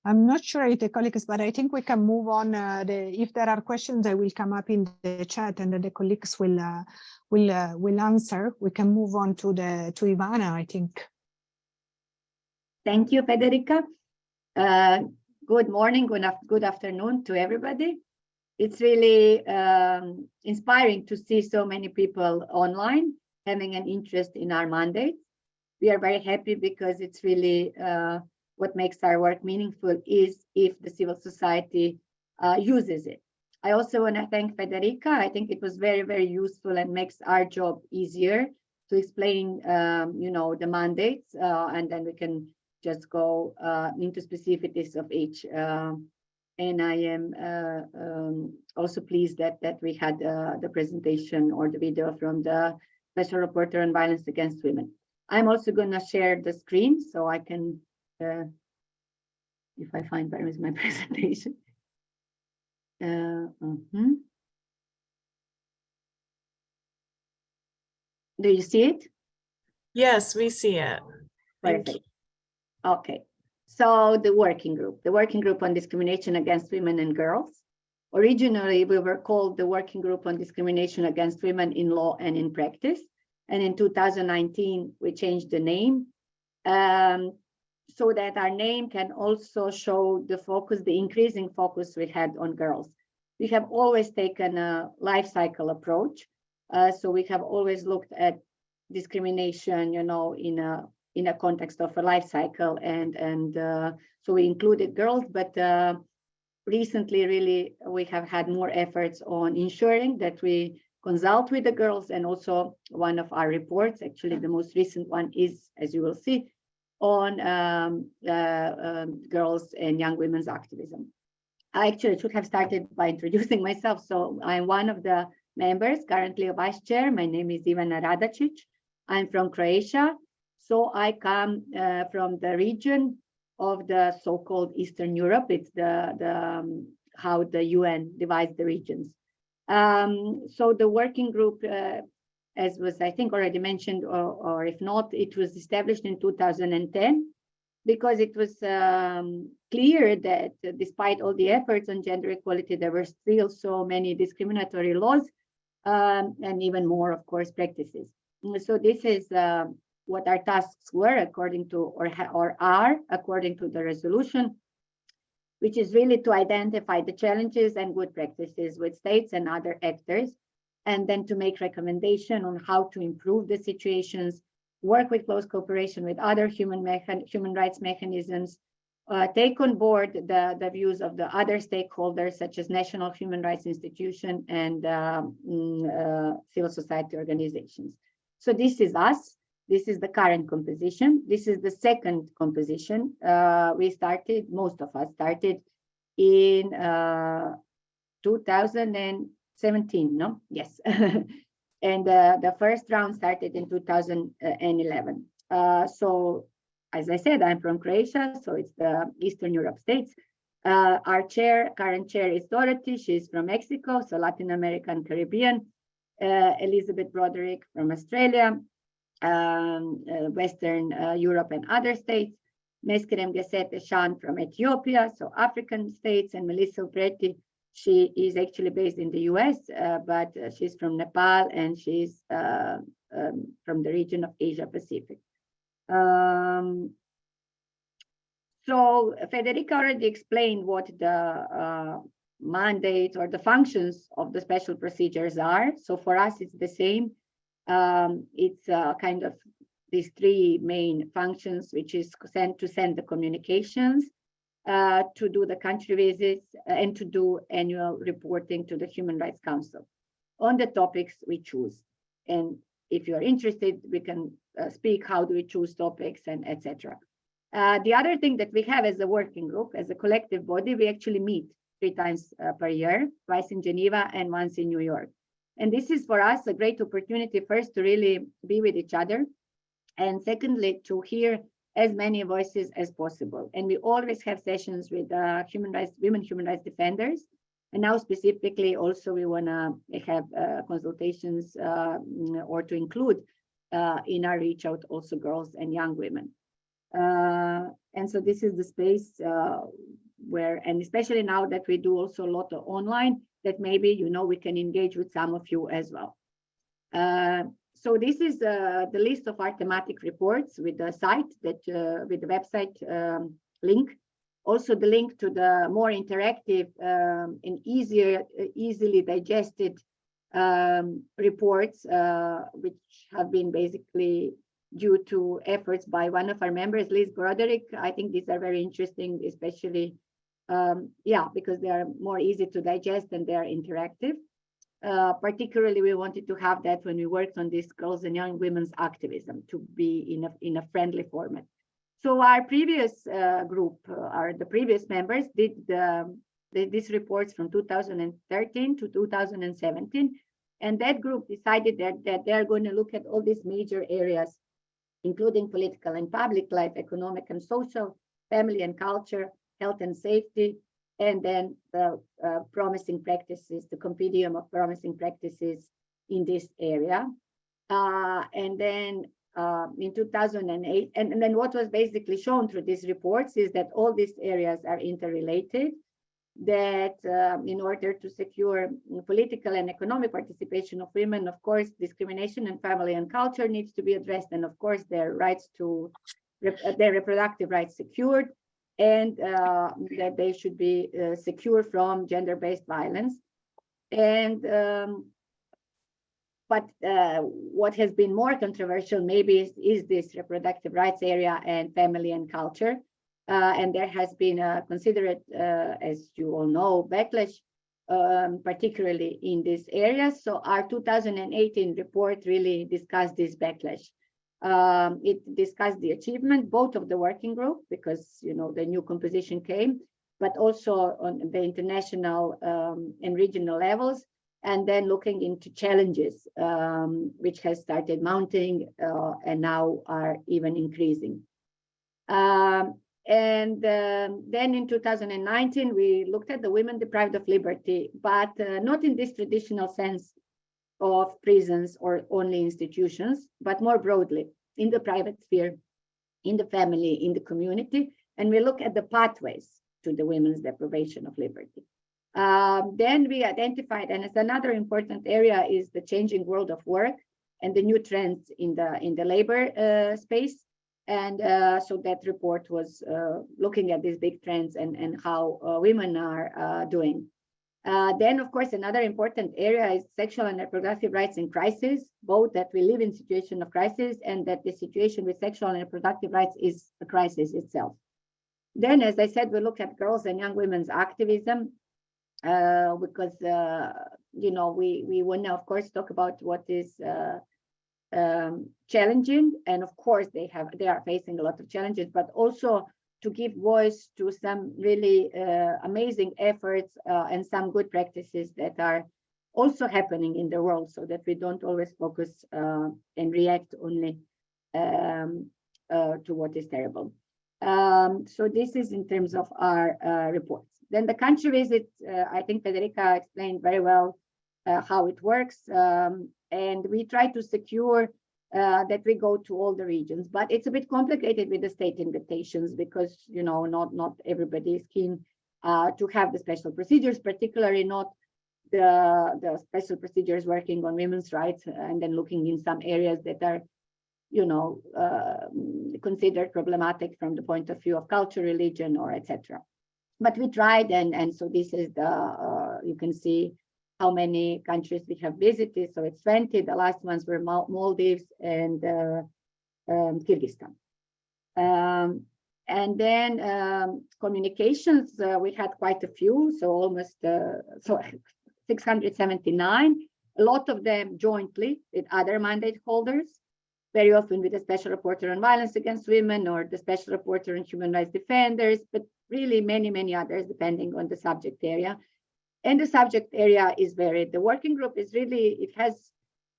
I'm not sure if the colleagues, but I think we can move on. If there are questions, they will come up in the chat, and then the colleagues will answer. We can move on to Ivana, I think. Thank you, Federica. Good morning, good afternoon to everybody. It's really inspiring to see so many people online having an interest in our mandate. We are very happy because it's really what makes our work meaningful is if the civil society uses it. I also want to thank Federica. I think it was very, very useful and makes our job easier to explain, the mandates, and then we can just go into specificities of each. And I am also pleased that we had the presentation or the video from the Special Rapporteur on Violence Against Women. I'm also going to share the screen so I can, if I find where is my presentation. Do you see it? Yes, we see it. Thank you. Okay. So the working group on discrimination against women and girls. Originally, we were called the Working Group on Discrimination Against Women in Law and in Practice. And in 2019, we changed the name so that our name can also show the focus, the increasing focus we had on girls. We have always taken a life cycle approach. So we have always looked at discrimination, in a context of a life cycle, and so we included girls, but recently really we have had more efforts on ensuring that we consult with the girls, and also one of our reports, actually the most recent one, is, as you will see, on girls and young women's activism. I actually should have started by introducing myself. So I'm one of the members, currently a vice chair. My name is Ivana Radacic. I'm from Croatia. So I come from the region of the so-called Eastern Europe. It's how the UN divides the regions. So the working group, as was I think already mentioned, or if not, it was established in 2010 because it was clear that despite all the efforts on gender equality, there were still so many discriminatory laws and even more, of course, practices. So this is what our tasks were according to, or are according to the resolution, which is really to identify the challenges and good practices with states and other actors, and then to make recommendation on how to improve the situations, work with close cooperation with other human rights mechanisms, take on board the views of the other stakeholders, such as national human rights institutions and civil society organizations. So this is us. This is the current composition. This is the second composition. Most of us started in 2017, no? Yes. And the first round started in 2011. So, as I said, I'm from Croatia, so it's the Eastern Europe states. Our current chair is Dorothy. She's from Mexico, so Latin American, Caribbean. Elizabeth Broderick from Australia. Western Europe and other states, Meskerem Gesete Shan from Ethiopia, so African states, and Melissa Upreti, she is actually based in the US, but she's from Nepal, and she's from the region of Asia Pacific. So Federica already explained what the mandate or the functions of the special procedures are. So for us, it's the same. It's kind of these three main functions, which is to send the communications, to do the country visits, and to do annual reporting to the Human Rights Council on the topics we choose. And if you're interested, we can speak how do we choose topics and etc. The other thing that we have as a working group, as a collective body, we actually meet 3 times per year, twice in Geneva and once in New York. And this is for us a great opportunity, first to really be with each other, and secondly, to hear as many voices as possible. And we always have sessions with women human rights defenders. And now specifically also we want to have consultations or to include in our reach out also girls and young women. And so this is the space where, and especially now that we do also a lot of online, that maybe, you know, we can engage with some of you as well. So this is the list of our thematic reports with the site that, with the website link. Also the link to the more interactive and easily digested reports, which have been basically due to efforts by one of our members, Liz Broderick. I think these are very interesting, especially, because they are more easy to digest and they are interactive. Particularly, we wanted to have that when we worked on this girls and young women's activism to be in a friendly format. So our previous group, the previous members did these reports from 2013 to 2017. And that group decided that they're going to look at all these major areas, including political and public life, economic and social, family and culture, health and safety, and then the promising practices, the compendium of promising practices in this area. And then in 2008, and then what was basically shown through these reports is that all these areas are interrelated, that in order to secure political and economic participation of women, of course, discrimination in family and culture needs to be addressed, and of course, their rights to their reproductive rights secured, and that they should be secure from gender-based violence. And but what has been more controversial maybe is this reproductive rights area and family and culture. And there has been a considerate, as you all know, backlash, particularly in this area. So our 2018 report really discussed this backlash. It discussed the achievement, both of the working group, because, you know, the new composition came, but also on the international and regional levels, and then looking into challenges, which has started mounting and now are even increasing. And then in 2019, we looked at the women deprived of liberty, but not in this traditional sense of prisons or only institutions, but more broadly in the private sphere, in the family, in the community. And we look at the pathways to the women's deprivation of liberty. Then we identified, and it's another important area, is the changing world of work and the new trends in the labor space. And so that report was looking at these big trends and how women are doing. Then, of course, another important area is sexual and reproductive rights in crisis, both that we live in situation of crisis and that the situation with sexual and reproductive rights is a crisis itself. Then, as I said, we look at girls and young women's activism because, you know, we want to, of course, talk about what is challenging, and of course they are facing a lot of challenges, but also to give voice to some really amazing efforts and some good practices that are also happening in the world, so that we don't always focus and react only to what is terrible. So this is in terms of our reports. Then the country visits, I think Federica explained very well how it works. And we try to secure that we go to all the regions, but it's a bit complicated with the state invitations because, you know, not everybody is keen to have the special procedures, particularly not the special procedures working on women's rights and then looking in some areas that are considered problematic from the point of view of culture, religion, or etc. But we tried, and so this is the, you can see how many countries we have visited. So it's 20, the last ones were Maldives and Kyrgyzstan. And then communications, we had quite a few, so almost 679, a lot of them jointly with other mandate holders, very often with the Special Rapporteur on Violence Against Women or the Special Rapporteur on Human Rights Defenders, but really many, many others depending on the subject area. And the subject area is varied. The working group is really, it has,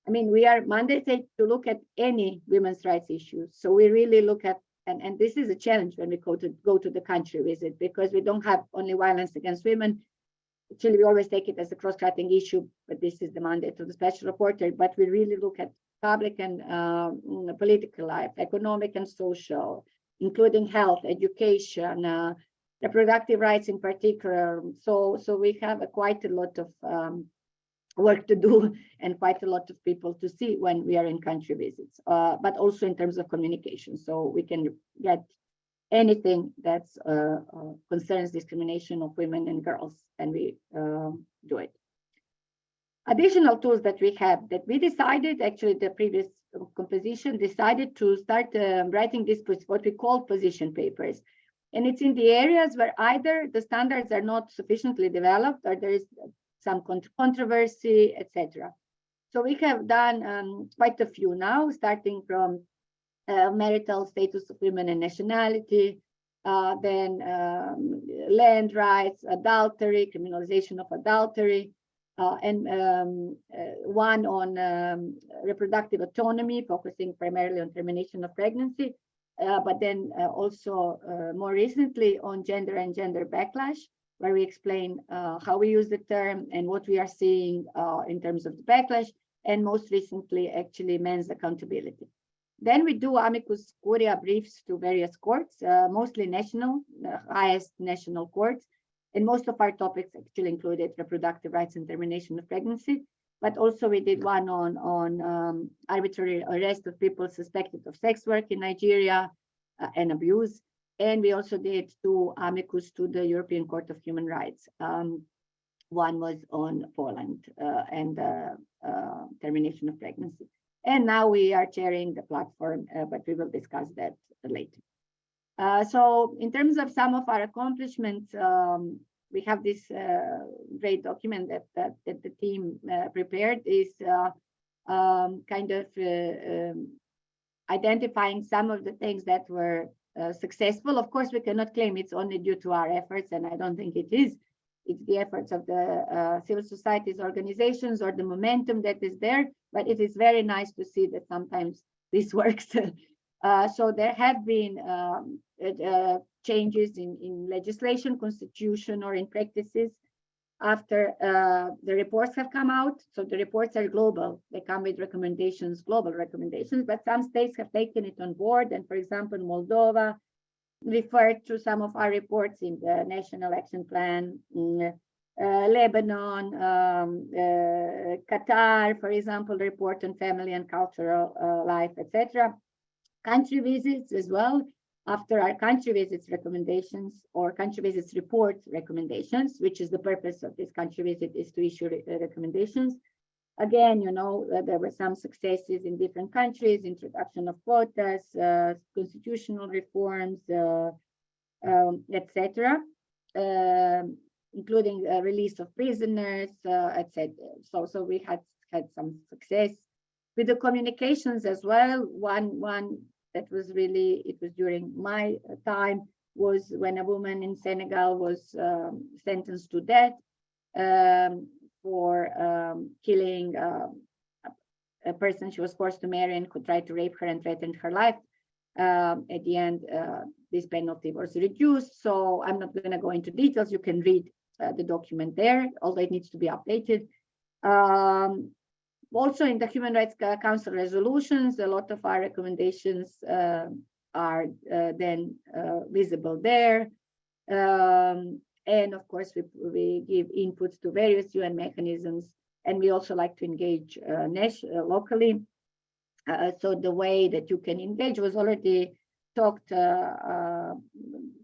I mean, we are mandated to look at any women's rights issues. So we really look at, and this is a challenge when we go to the country visit, because we don't have only violence against women. Actually, we always take it as a cross-cutting issue, but this is the mandate of the Special Rapporteur. But we really look at public and political life, economic and social, including health, education, reproductive rights in particular. So we have quite a lot of work to do and quite a lot of people to see when we are in country visits, but also in terms of communication. So we can get anything that concerns discrimination of women and girls, and we do it. Additional tools that we have, that we decided, actually the previous composition decided to start writing this, what we call position papers. And it's in the areas where either the standards are not sufficiently developed or there is some controversy, etc. So we have done quite a few now, starting from marital status of women and nationality, then land rights, adultery, criminalization of adultery, and one on reproductive autonomy, focusing primarily on termination of pregnancy, but then also more recently on gender and gender backlash, where we explain how we use the term and what we are seeing in terms of the backlash, and most recently, actually, men's accountability. Then we do amicus curiae briefs to various courts, mostly national, highest national courts. And most of our topics actually included reproductive rights and termination of pregnancy. But also we did one on arbitrary arrest of people suspected of sex work in Nigeria and abuse. And we also did 2 amicus to the European Court of Human Rights. One was on Poland and termination of pregnancy. And now we are chairing the platform, but we will discuss that later. So in terms of some of our accomplishments, we have this great document that the team prepared, is kind of identifying some of the things that were successful. Of course, we cannot claim it's only due to our efforts, and I don't think it is. It's the efforts of the civil societies organizations or the momentum that is there, but it is very nice to see that sometimes this works. So there have been changes in legislation, constitution, or in practices after the reports have come out. So the reports are global. They come with recommendations, global recommendations, but some states have taken it on board. And for example, Moldova referred to some of our reports in the National Action Plan, Lebanon, Qatar, for example, report on family and cultural life, etc. Country visits as well. After our country visits recommendations or country visits report recommendations, which is the purpose of this country visit, is to issue recommendations. Again, you know, there were some successes in different countries, introduction of quotas, constitutional reforms, etc., including release of prisoners, etc. So we had some success with the communications as well. One that was really, it was during my time, was when a woman in Senegal was sentenced to death for killing a person she was forced to marry and who tried to rape her and threatened her life. At the end, this penalty was reduced. So I'm not going to go into details. You can read the document there, although it needs to be updated. Also in the Human Rights Council resolutions, a lot of our recommendations are then visible there. And of course, we give inputs to various UN mechanisms, and we also like to engage locally. So the way that you can engage was already talked,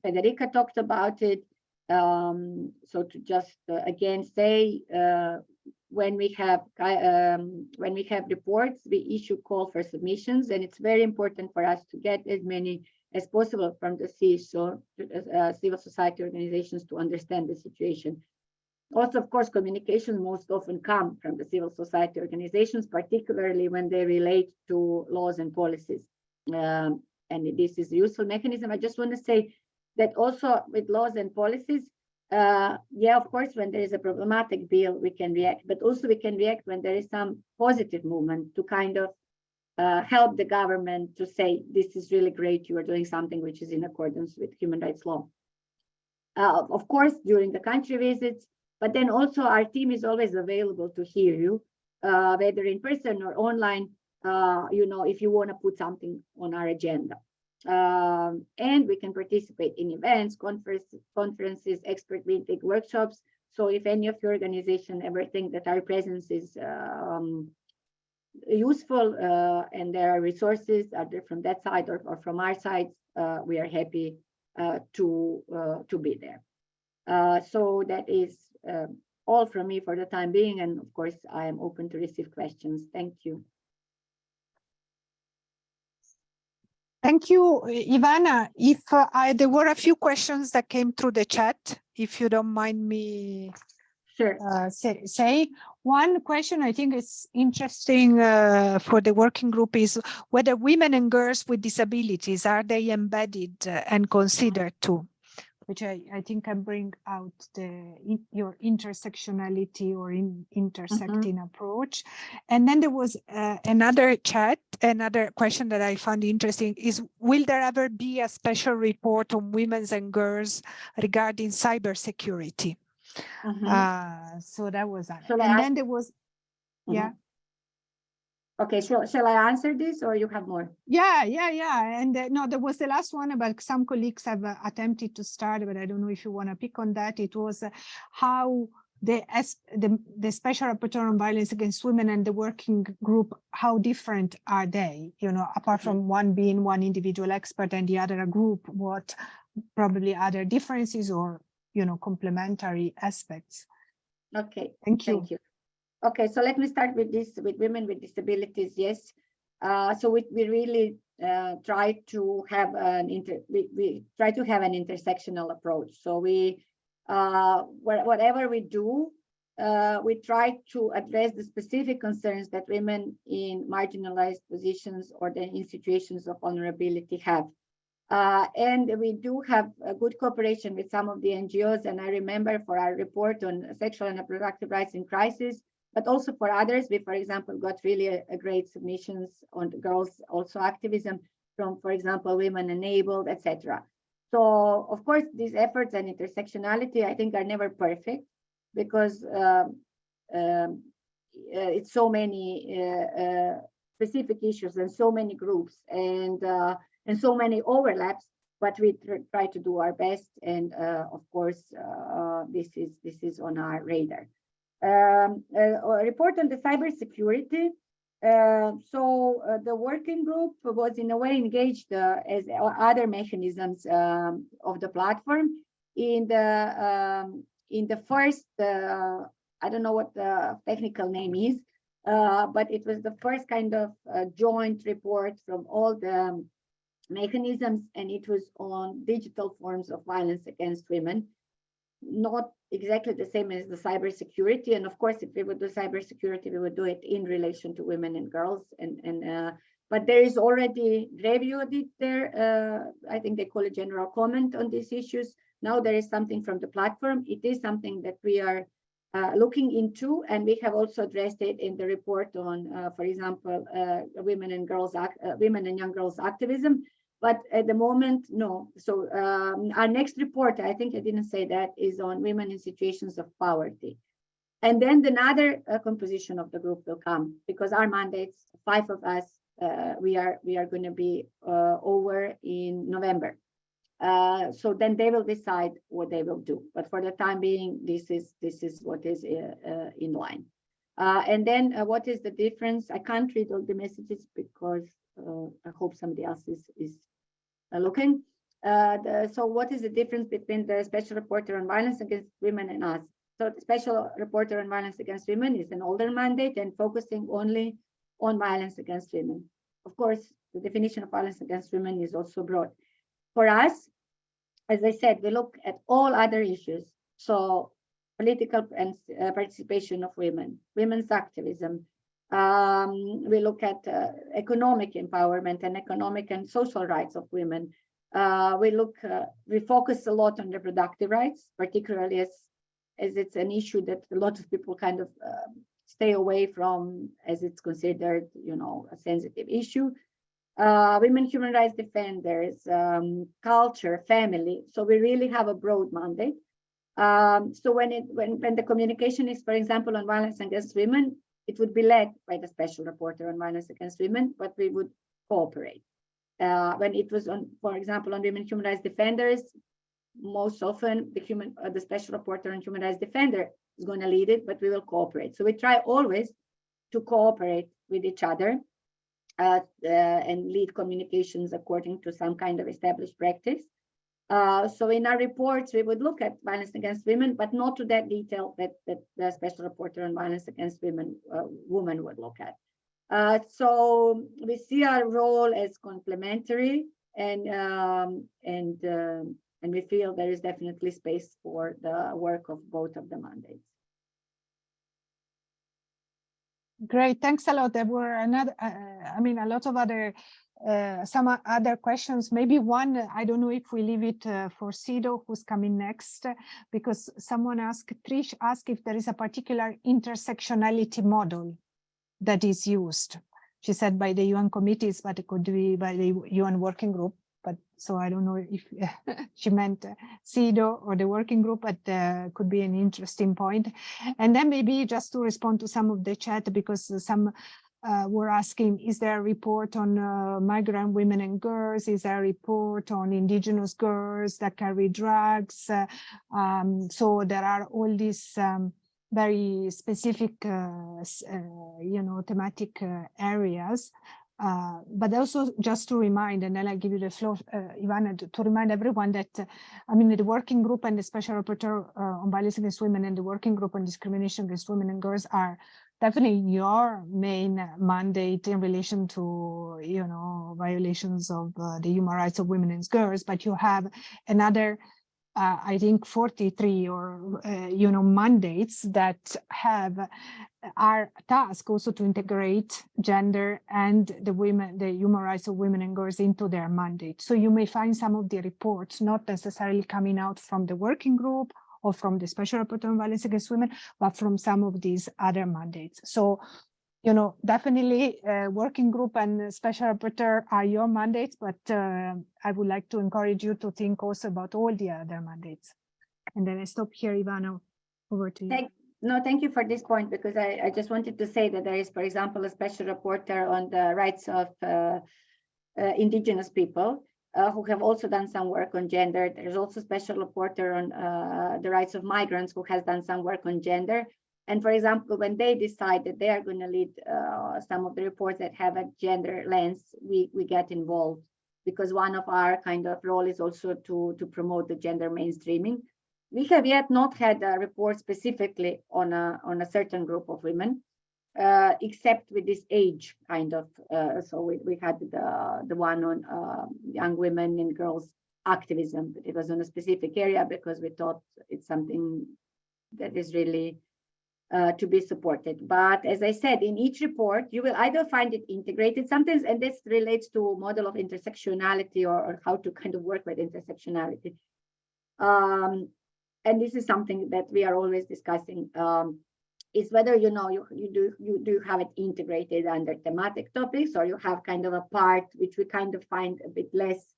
Federica talked about it. So to just again say, when we have reports, we issue call for submissions, and it's very important for us to get as many as possible from the civil society organizations to understand the situation. Also, of course, communications most often come from the civil society organizations, particularly when they relate to laws and policies. And this is a useful mechanism. I just want to say that also with laws and policies, yeah, of course, when there is a problematic bill, we can react, but also we can react when there is some positive movement to kind of help the government to say, this is really great, you are doing something which is in accordance with human rights law. Of course, during the country visits, but then also our team is always available to hear you, whether in person or online, you know, if you want to put something on our agenda. And we can participate in events, conferences, expert meeting, workshops. So if any of your organization ever think that our presence is useful and there are resources either from that side or from our side, we are happy to be there. So that is all from me for the time being, and of course I am open to receive questions. Thank you. Thank you, Ivana. If there were a few questions that came through the chat, if you don't mind me say. One question I think is interesting for the working group is whether women and girls with disabilities, are they embedded and considered too? Which I think can bring out your intersectionality or intersecting approach. And then there was another question that I found interesting is, will there ever be a special report on women's and girls regarding cybersecurity? So that was that. And then there was, yeah. Okay, shall I answer this or you have more? Yeah. And no, there was the last one about some colleagues have attempted to start, but I don't know if you want to pick on that. It was how the Special Rapporteur on Violence Against Women and the working group, how different are they? You know, apart from one being one individual expert and the other a group, what probably other differences or, you know, complementary aspects? Okay, thank you. Okay, so let me start with this, with women with disabilities. Yes, so we really try to have an intersectional approach. So we, whatever we do, we try to address the specific concerns that women in marginalized positions or in situations of vulnerability have. And we do have a good cooperation with some of the NGOs. And I remember for our report on sexual and reproductive rights in crisis, but also for others, we, for example, got really a great submissions on girls also activism from, for example, Women Enabled, etc. So, of course, these efforts and intersectionality, I think, are never perfect because it's so many specific issues and so many groups and so many overlaps. But we try to do our best, and of course, this is on our radar. A report on the cybersecurity. So the working group was in a way engaged as other mechanisms of the platform in the first, I don't know what the technical name is, but it was the first kind of joint report from all the mechanisms, and it was on digital forms of violence against women. Not exactly the same as the cybersecurity, and of course, if we would do cybersecurity, we would do it in relation to women and girls. But there is already GREVIO did there. I think they call it general comment on these issues. Now there is something from the platform. It is something that we are looking into, and we have also addressed it in the report on, for example, women and young girls activism. But at the moment, no. So our next report, I think I didn't say that, is on women in situations of poverty. And then another composition of the group will come, because our mandates, 5 of us, we are going to be over in November. So then they will decide what they will do. But for the time being, this is what is in line. And then what is the difference? I can't read all the messages because I hope somebody else is looking. So what is the difference between the Special Rapporteur on Violence Against Women and us? So the Special Rapporteur on Violence Against Women is an older mandate and focusing only on violence against women. Of course, the definition of violence against women is also broad. For us, as I said, we look at all other issues. So political and participation of women, women's activism. We look at economic empowerment and economic and social rights of women. We focus a lot on reproductive rights, particularly as it's an issue that a lot of people kind of stay away from, as it's considered, you know, a sensitive issue. Women human rights defenders, culture, family. So we really have a broad mandate. So when the communication is, for example, on violence against women, it would be led by the Special Rapporteur on Violence Against Women, but we would cooperate. When it was on, for example, on women human rights defenders, most often the Special Rapporteur on Human Rights Defender is going to lead it, but we will cooperate. So we try always to cooperate with each other and lead communications according to some kind of established practice. So in our reports, we would look at violence against women, but not to that detail that the Special Rapporteur on Violence Against Women would look at. So we see our role as complementary, and we feel there is definitely space for the work of both of the mandates. Great, thanks a lot. There were a lot of other, some other questions. Maybe one, I don't know if we leave it for CEDAW, who's coming next, because someone asked, Trish asked if there is a particular intersectionality model that is used. She said by the UN committees, but it could be by the UN working group. But so I don't know if she meant CEDAW or the working group, but could be an interesting point. And then maybe just to respond to some of the chat, because some were asking, is there a report on migrant women and girls? Is there a report on indigenous girls that carry drugs? So there are all these very specific, thematic areas. But also just to remind, and then I give you the floor, Ivana, to remind everyone that, the working group and the Special Rapporteur on Violence Against Women and the working group on discrimination against women and girls are definitely your main mandate in relation to, violations of the human rights of women and girls, but you have another I think 43 or mandates that are tasked also to integrate gender and the human rights of women and girls into their mandate. So you may find some of the reports not necessarily coming out from the working group or from the Special Rapporteur on Violence Against Women, but from some of these other mandates. So definitely working group and Special Rapporteur are your mandates, but I would like to encourage you to think also about all the other mandates. And then I stop here, Ivana, over to you. Thank you for this point, because I just wanted to say that there is, for example, a Special Rapporteur on the rights of indigenous people who have also done some work on gender. There's also a Special Rapporteur on the rights of migrants who has done some work on gender. And for example, when they decide that they are going to lead some of the reports that have a gender lens, we get involved, because one of our kind of role is also to promote the gender mainstreaming. We have yet not had a report specifically on a certain group of women, except with this age kind of. So we had the one on young women and girls activism, but it was on a specific area because we thought it's something that is really to be supported. But as I said, in each report, you will either find it integrated sometimes, and this relates to a model of intersectionality or how to kind of work with intersectionality. And this is something that we are always discussing, is whether, you do have it integrated under thematic topics, or you have kind of a part which we kind of find a bit less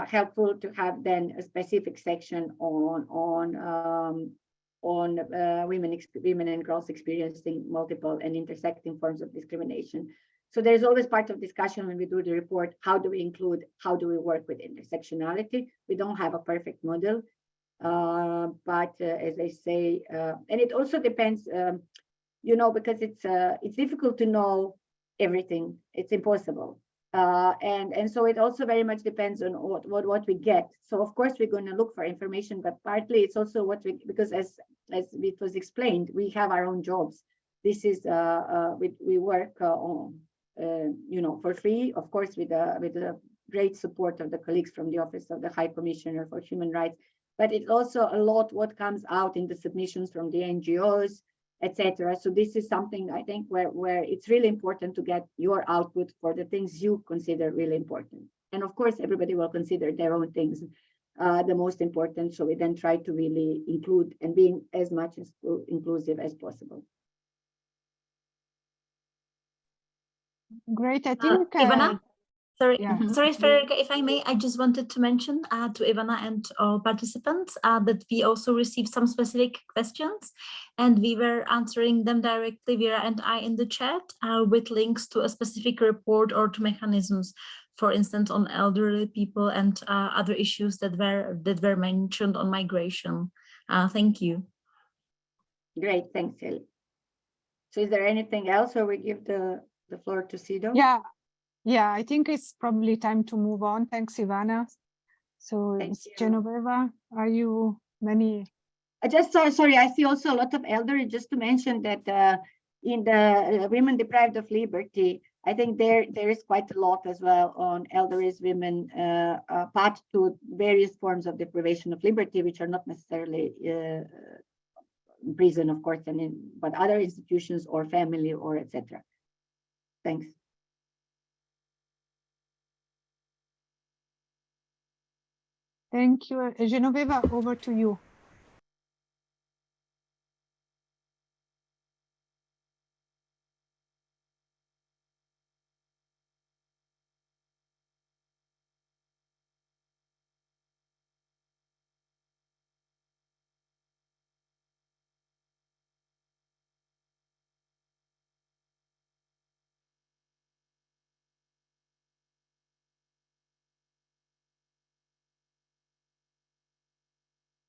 helpful to have then a specific section on women and girls experiencing multiple and intersecting forms of discrimination. So there's always part of discussion when we do the report, how do we work with intersectionality? We don't have a perfect model, but as I say, and it also depends, you know, because it's difficult to know everything. It's impossible. And so it also very much depends on what we get. So of course we're going to look for information, but partly it's also what we, because as it was explained, we have our own jobs. This is we work on you know, for free, of course, with the great support of the colleagues from the Office of the High Commissioner for Human Rights. But it's also a lot what comes out in the submissions from the NGOs, etc. So this is something I think where it's really important to get your output for the things you consider really important. And of course, everybody will consider their own things the most important. So we then try to really include and being as much as inclusive as possible. Great, I think. Ivana? Sorry, yeah. sorry, Frederica, if I may, I just wanted to mention to Ivana and all participants that we also received some specific questions and we were answering them directly, Vera and I, in the chat with links to a specific report or to mechanisms, for instance, on elderly people and other issues that were mentioned on migration. Thank you. Great, thanks, Ellie. So is there anything else, or we give the floor to CEDAW? Yeah, I think it's probably time to move on. Thanks, Ivana. So Genoveva, are you many? I just sorry, I see also a lot of elderly, just to mention that in the women deprived of liberty, I think there is quite a lot as well on elderly women part to various forms of deprivation of liberty, which are not necessarily prison, of course, but other institutions or family or etc. Thanks. Thank you. Genoveva, over to you.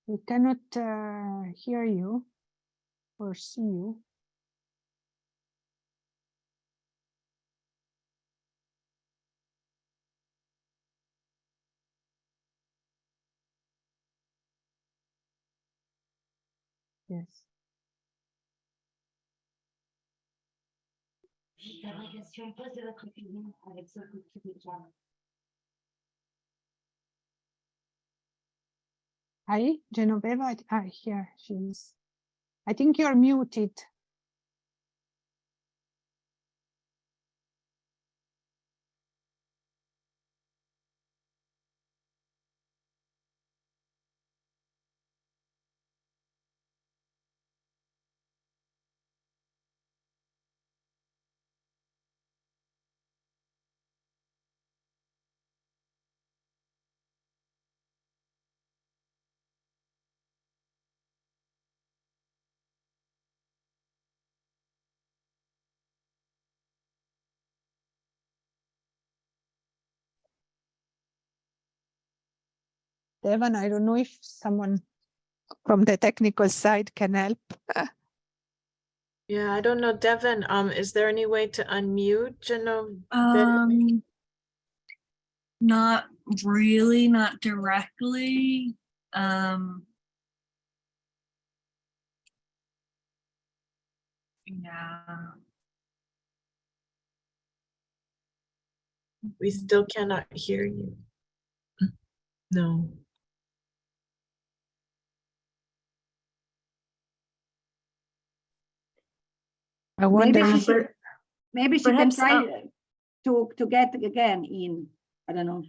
We cannot hear you or see you. Yes. Hi, Genoveva. Here she is. I think you're muted. Devon, I don't know if someone from the technical side can help. Yeah, I don't know, Devon. Is there any way to unmute Genoveva? Not really, not directly. Yeah. We still cannot hear you. No. I wonder maybe she can try to get again in. I don't know.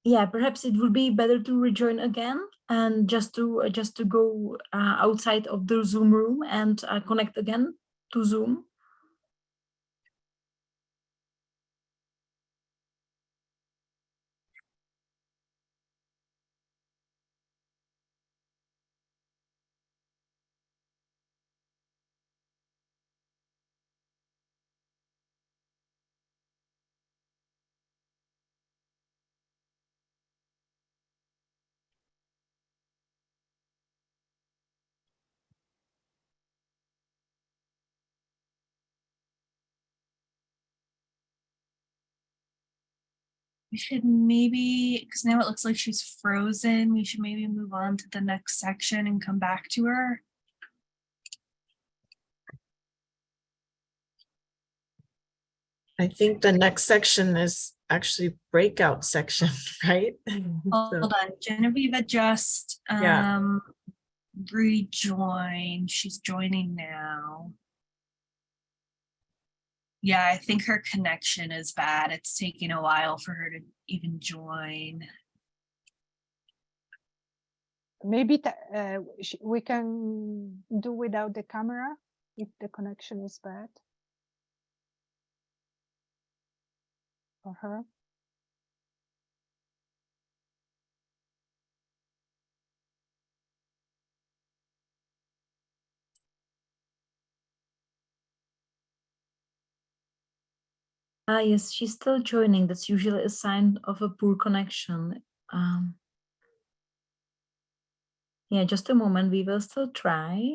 Yeah, perhaps it would be better to rejoin again and just to go outside of the Zoom room and connect again to Zoom. We should maybe, because now it looks like she's frozen, we should maybe move on to the next section and come back to her. I think the next section is actually breakout section, right? Hold on, Genevieve just Yeah. rejoined. She's joining now. Yeah, I think her connection is bad. It's taking a while for her to even join. Maybe we can do without the camera if the connection is bad for her. Yes, she's still joining. That's usually a sign of a poor connection. Yeah, just a moment. We will still try.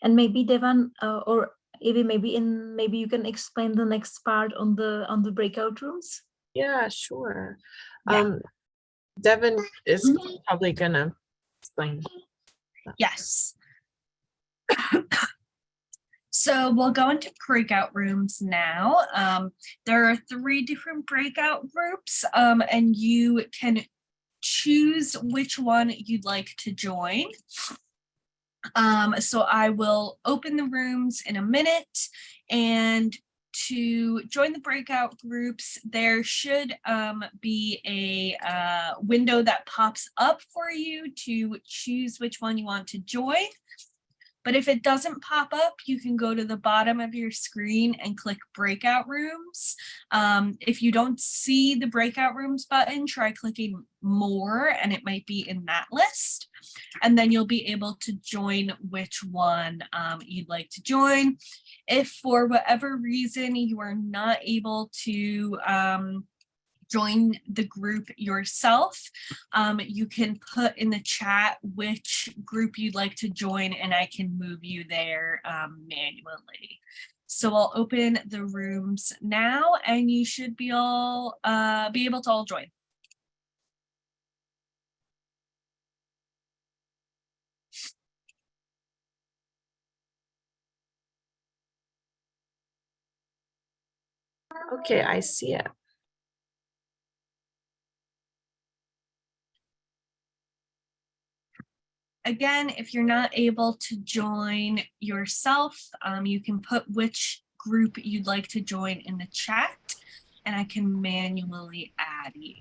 And maybe Devan or Evie, maybe you can explain the next part on the breakout rooms. Yeah, sure. Yeah. Devin is probably gonna explain. Yes. So we'll go into breakout rooms now. There are 3 different breakout groups, and you can choose which one you'd like to join. So I will open the rooms in a minute, and to join the breakout groups, there should be a window that pops up for you to choose which one you want to join. But if it doesn't pop up, you can go to the bottom of your screen and click breakout rooms. If you don't see the breakout rooms button, try clicking more and it might be in that list. And then you'll be able to join which one you'd like to join. If for whatever reason you are not able to join the group yourself, you can put in the chat which group you'd like to join and I can move you there manually. So I'll open the rooms now and you should be able to all join. Okay, I see it. Again, if you're not able to join yourself, you can put which group you'd like to join in the chat and I can manually add you.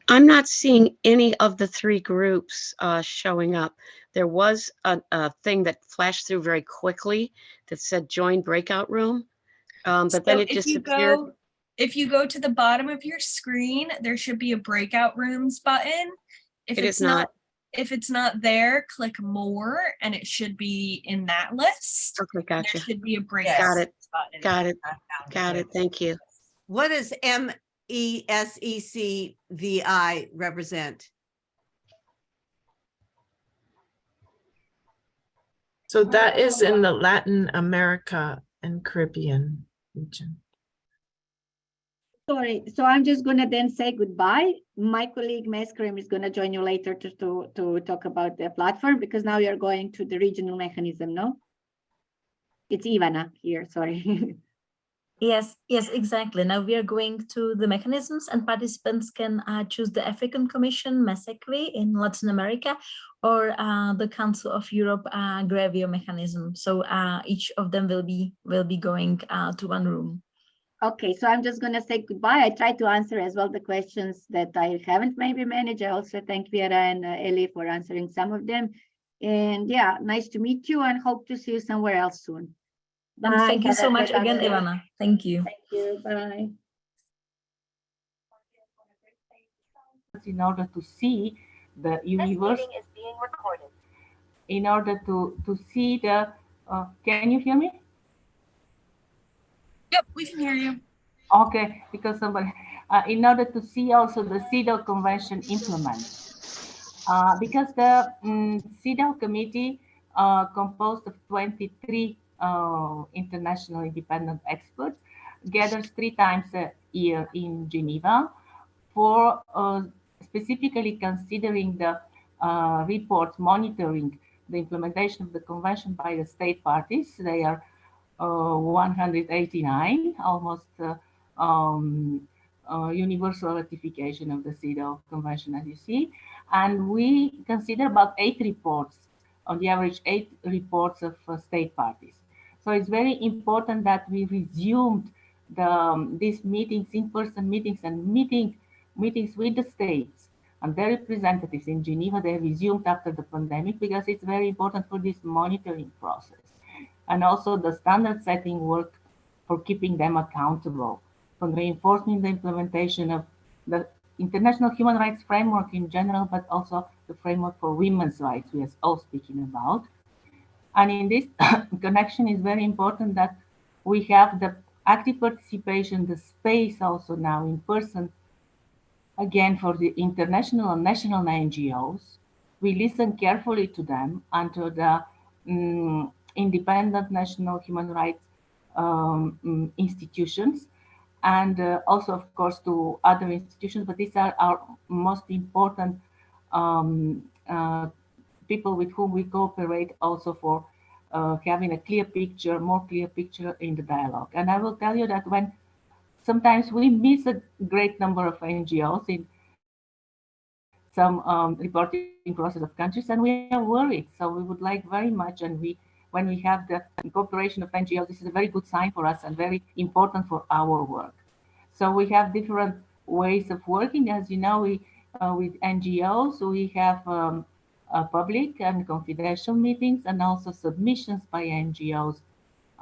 I'm not seeing any of the 3 groups showing up. There was a thing that flashed through very quickly that said join breakout room, but then it disappeared. If you go to the bottom of your screen, there should be a breakout rooms button. If If it's not there, click more and it should be in that list. Okay, gotcha. There should be a breakout button. Got it. Thank you. What does MESECVI represent? So that is in the Latin America and Caribbean region. Sorry, so I'm just gonna then say goodbye. My colleague MESECVI is gonna join you later to talk about the platform because now you're going to the regional mechanism, no? It's Ivana here, sorry. Yes, exactly. Now we are going to the mechanisms and participants can choose the African Commission, MESECVI in Latin America, or the Council of Europe GREVIO mechanism. So each of them will be going to one room. Okay, so I'm just gonna say goodbye. I try to answer as well the questions that I haven't maybe managed. I also thank Vera and Eli for answering some of them. And yeah, nice to meet you and hope to see you somewhere else soon. And thank you so much again, Ivana. Thank you. Thank you. Bye. In order to see the universe, This meeting is being recorded. In order to see the, can you hear me? Yep, we can hear you. Okay, because somebody, in order to see also the CEDAW convention implement. Because the CEDAW committee composed of 23 international independent experts, gathers 3 times a year in Geneva for specifically considering the reports monitoring the implementation of the convention by the state parties. They are 189, almost universal ratification of the CEDAW convention, as you see. And we consider about 8 reports, on the average 8 reports of state parties. So it's very important that we resumed these meetings, in-person meetings, and meetings with the states and their representatives in Geneva. They resumed after the pandemic because it's very important for this monitoring process. And also the standard setting work for keeping them accountable, for reinforcing the implementation of the international human rights framework in general, but also the framework for women's rights we are all speaking about. And in this connection, is very important that we have the active participation, the space also now in person, again, for the international and national NGOs. We listen carefully to them and to the independent national human rights institutions, and also, of course, to other institutions, but these are our most important people with whom we cooperate also for having a clear picture, more clear picture in the dialogue. And I will tell you that when sometimes we miss a great number of NGOs in some reporting process of countries, and we are worried. So we would like very much, and when we have the cooperation of NGOs, this is a very good sign for us and very important for our work. So we have different ways of working. As you know, we with NGOs, we have public and confidential meetings, and also submissions by NGOs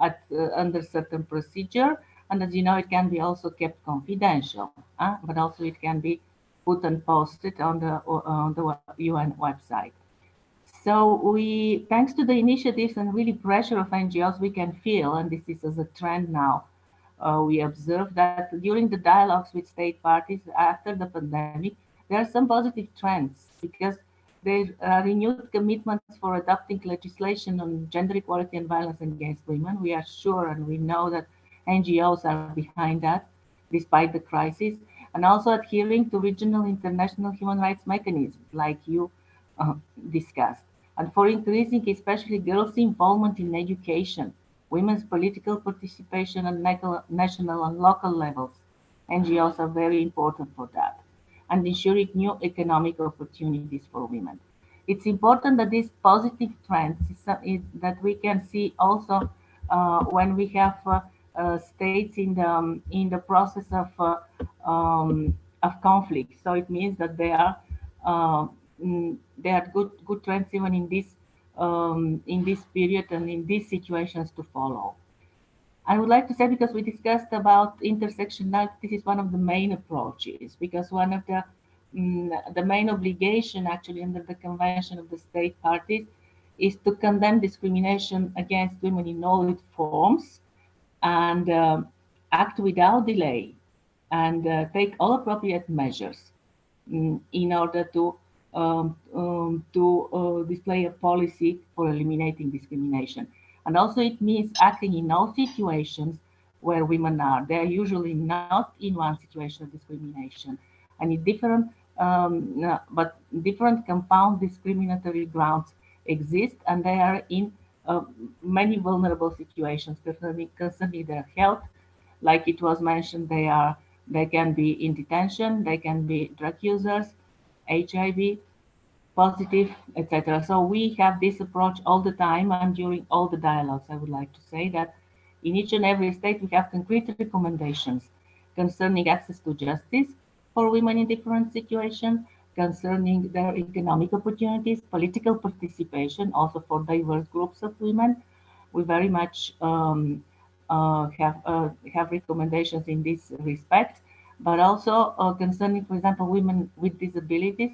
at under certain procedure. And as you know, it can be also kept confidential, but also it can be put and posted on the UN website. So we, thanks to the initiatives and really pressure of NGOs, we can feel, and this is as a trend now, we observe that during the dialogues with state parties after the pandemic, there are some positive trends because there are renewed commitments for adopting legislation on gender equality and violence against women. We are sure and we know that NGOs are behind that, despite the crisis, and also adhering to regional international human rights mechanisms like you discussed, and for increasing especially girls' involvement in education, women's political participation on national and local levels. NGOs are very important for that, and ensuring new economic opportunities for women. It's important that these positive trends that we can see also when we have states in the process of conflict. So it means that they are good trends even in this period and in these situations to follow. I would like to say, because we discussed about intersectionality, this is one of the main approaches, because one of the main obligation actually under the Convention of the State Parties is to condemn discrimination against women in all its forms and act without delay and take all appropriate measures in order to display a policy for eliminating discrimination. And also it means acting in all situations where women are. They are usually not in one situation of discrimination. And in different, but different compound discriminatory grounds exist, and they are in many vulnerable situations concerning their health. Like it was mentioned, they can be in detention, they can be drug users, HIV positive, etc. So we have this approach all the time, and during all the dialogues, I would like to say that in each and every state, we have concrete recommendations concerning access to justice for women in different situations, concerning their economic opportunities, political participation, also for diverse groups of women. We very much have recommendations in this respect, but also concerning, for example, women with disabilities,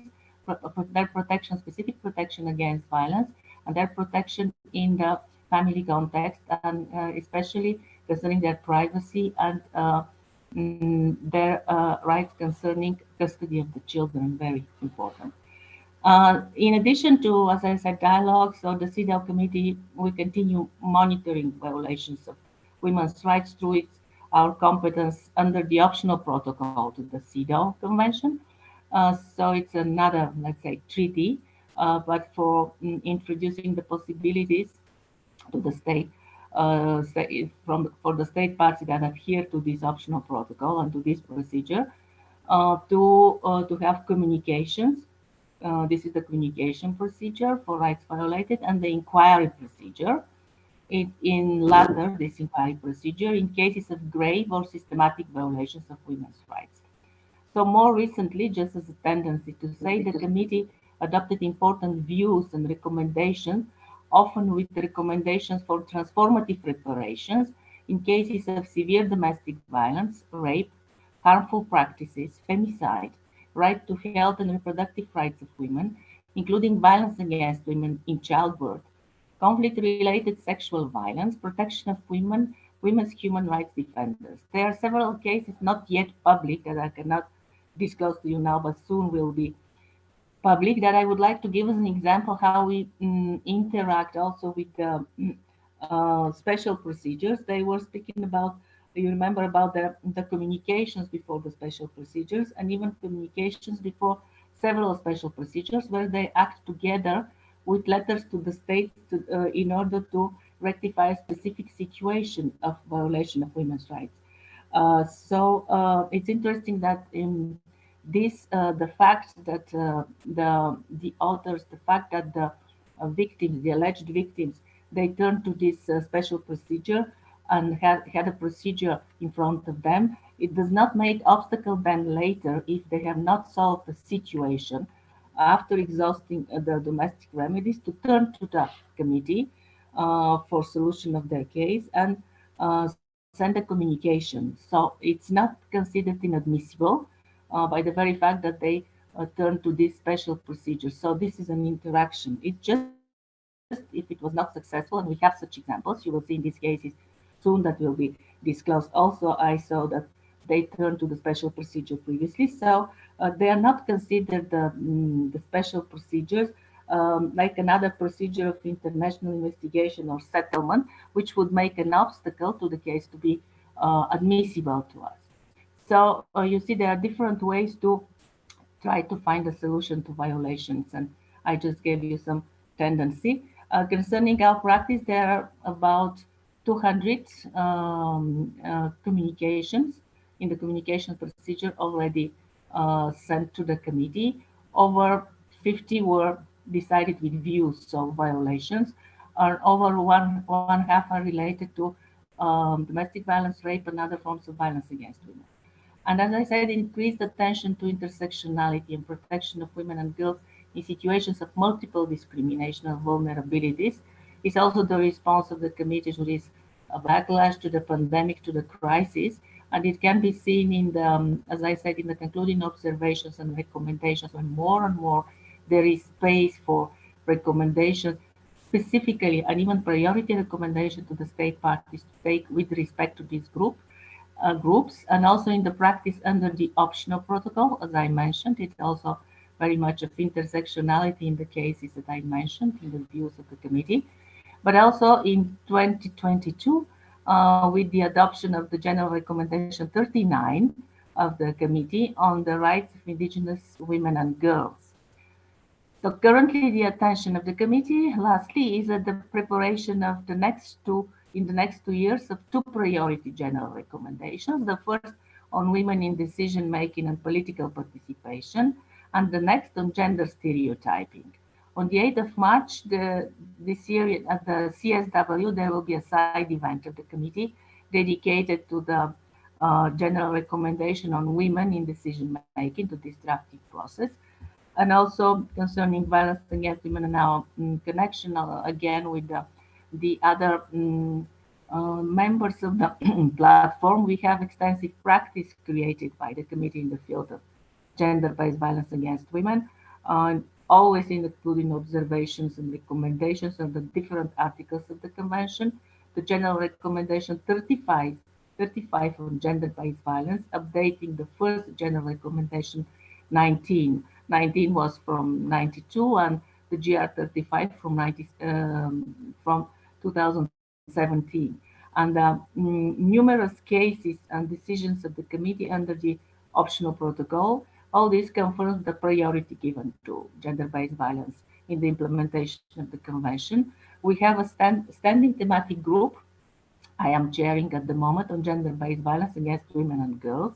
their protection, specific protection against violence, and their protection in the family context, and especially concerning their privacy and their rights concerning custody of the children, very important. In addition to, as I said, dialogues on the CEDAW committee, we continue monitoring violations of women's rights through its our competence under the optional protocol to the CEDAW Convention. So it's another, let's say, treaty, but for introducing the possibilities to the state, for the state parties that adhere to this optional protocol and to this procedure, to have communications. This is the communication procedure for rights violated and the inquiry procedure. In latter, this inquiry procedure in cases of grave or systematic violations of women's rights. So more recently, just as a tendency to say, the committee adopted important views and recommendations, often with recommendations for transformative reparations in cases of severe domestic violence, rape, harmful practices, femicide, right to health and reproductive rights of women, including violence against women in childbirth, conflict-related sexual violence, protection of women, women's human rights defenders. There are several cases not yet public that I cannot disclose to you now, but soon will be public, that I would like to give as an example how we interact also with the special procedures. They were speaking about, you remember about the communications before the special procedures and even communications before several special procedures where they act together with letters to the states in order to rectify a specific situation of violation of women's rights. So it's interesting that in this, the fact that the authors, the fact that the victims, the alleged victims, they turned to this special procedure and had a procedure in front of them, it does not make obstacle then later if they have not solved the situation after exhausting the domestic remedies to turn to the committee for solution of their case and send a communication. So it's not considered inadmissible by the very fact that they turn to this special procedure. So this is an interaction. It just, if it was not successful, and we have such examples, you will see in these cases soon that will be disclosed. Also, I saw that they turned to the special procedure previously. So they are not considered the special procedures like another procedure of international investigation or settlement, which would make an obstacle to the case to be admissible to us. So you see, there are different ways to try to find a solution to violations, and I just gave you some tendency. Concerning our practice, there are about 200 communications in the communication procedure already sent to the committee. Over 50 were decided with views of violations, and over one half are related to domestic violence, rape, and other forms of violence against women. And as I said, increased attention to intersectionality and protection of women and girls in situations of multiple discrimination and vulnerabilities is also the response of the committee to this backlash, to the pandemic, to the crisis. And it can be seen in the, as I said, in the concluding observations and recommendations, when more and more there is space for recommendations, specifically and even priority recommendation to the state parties to take with respect to this groups, and also in the practice under the optional protocol, as I mentioned. It's also very much of intersectionality in the cases that I mentioned in the views of the committee, but also in 2022 with the adoption of the General Recommendation 39 of the committee on the rights of indigenous women and girls. So currently the attention of the committee, lastly, is at the preparation of the next two years of two priority general recommendations. The first on women in decision-making and political participation, and the next on gender stereotyping. On the 8th of March this year at the CSW, there will be a side event of the committee dedicated to the general recommendation on women in decision-making, to this drafting process, and also concerning violence against women and our connection again with the other members of the platform. We have extensive practice created by the committee in the field of gender-based violence against women, always including observations and recommendations of the different articles of the convention. The general recommendation 35 on gender-based violence, updating the first general recommendation 19. 19 was from 92, and the GR 35 from 2017. and numerous cases and decisions of the committee under the optional protocol. All this confirms the priority given to gender-based violence in the implementation of the convention. We have a standing thematic group I am chairing at the moment on gender-based violence against women and girls.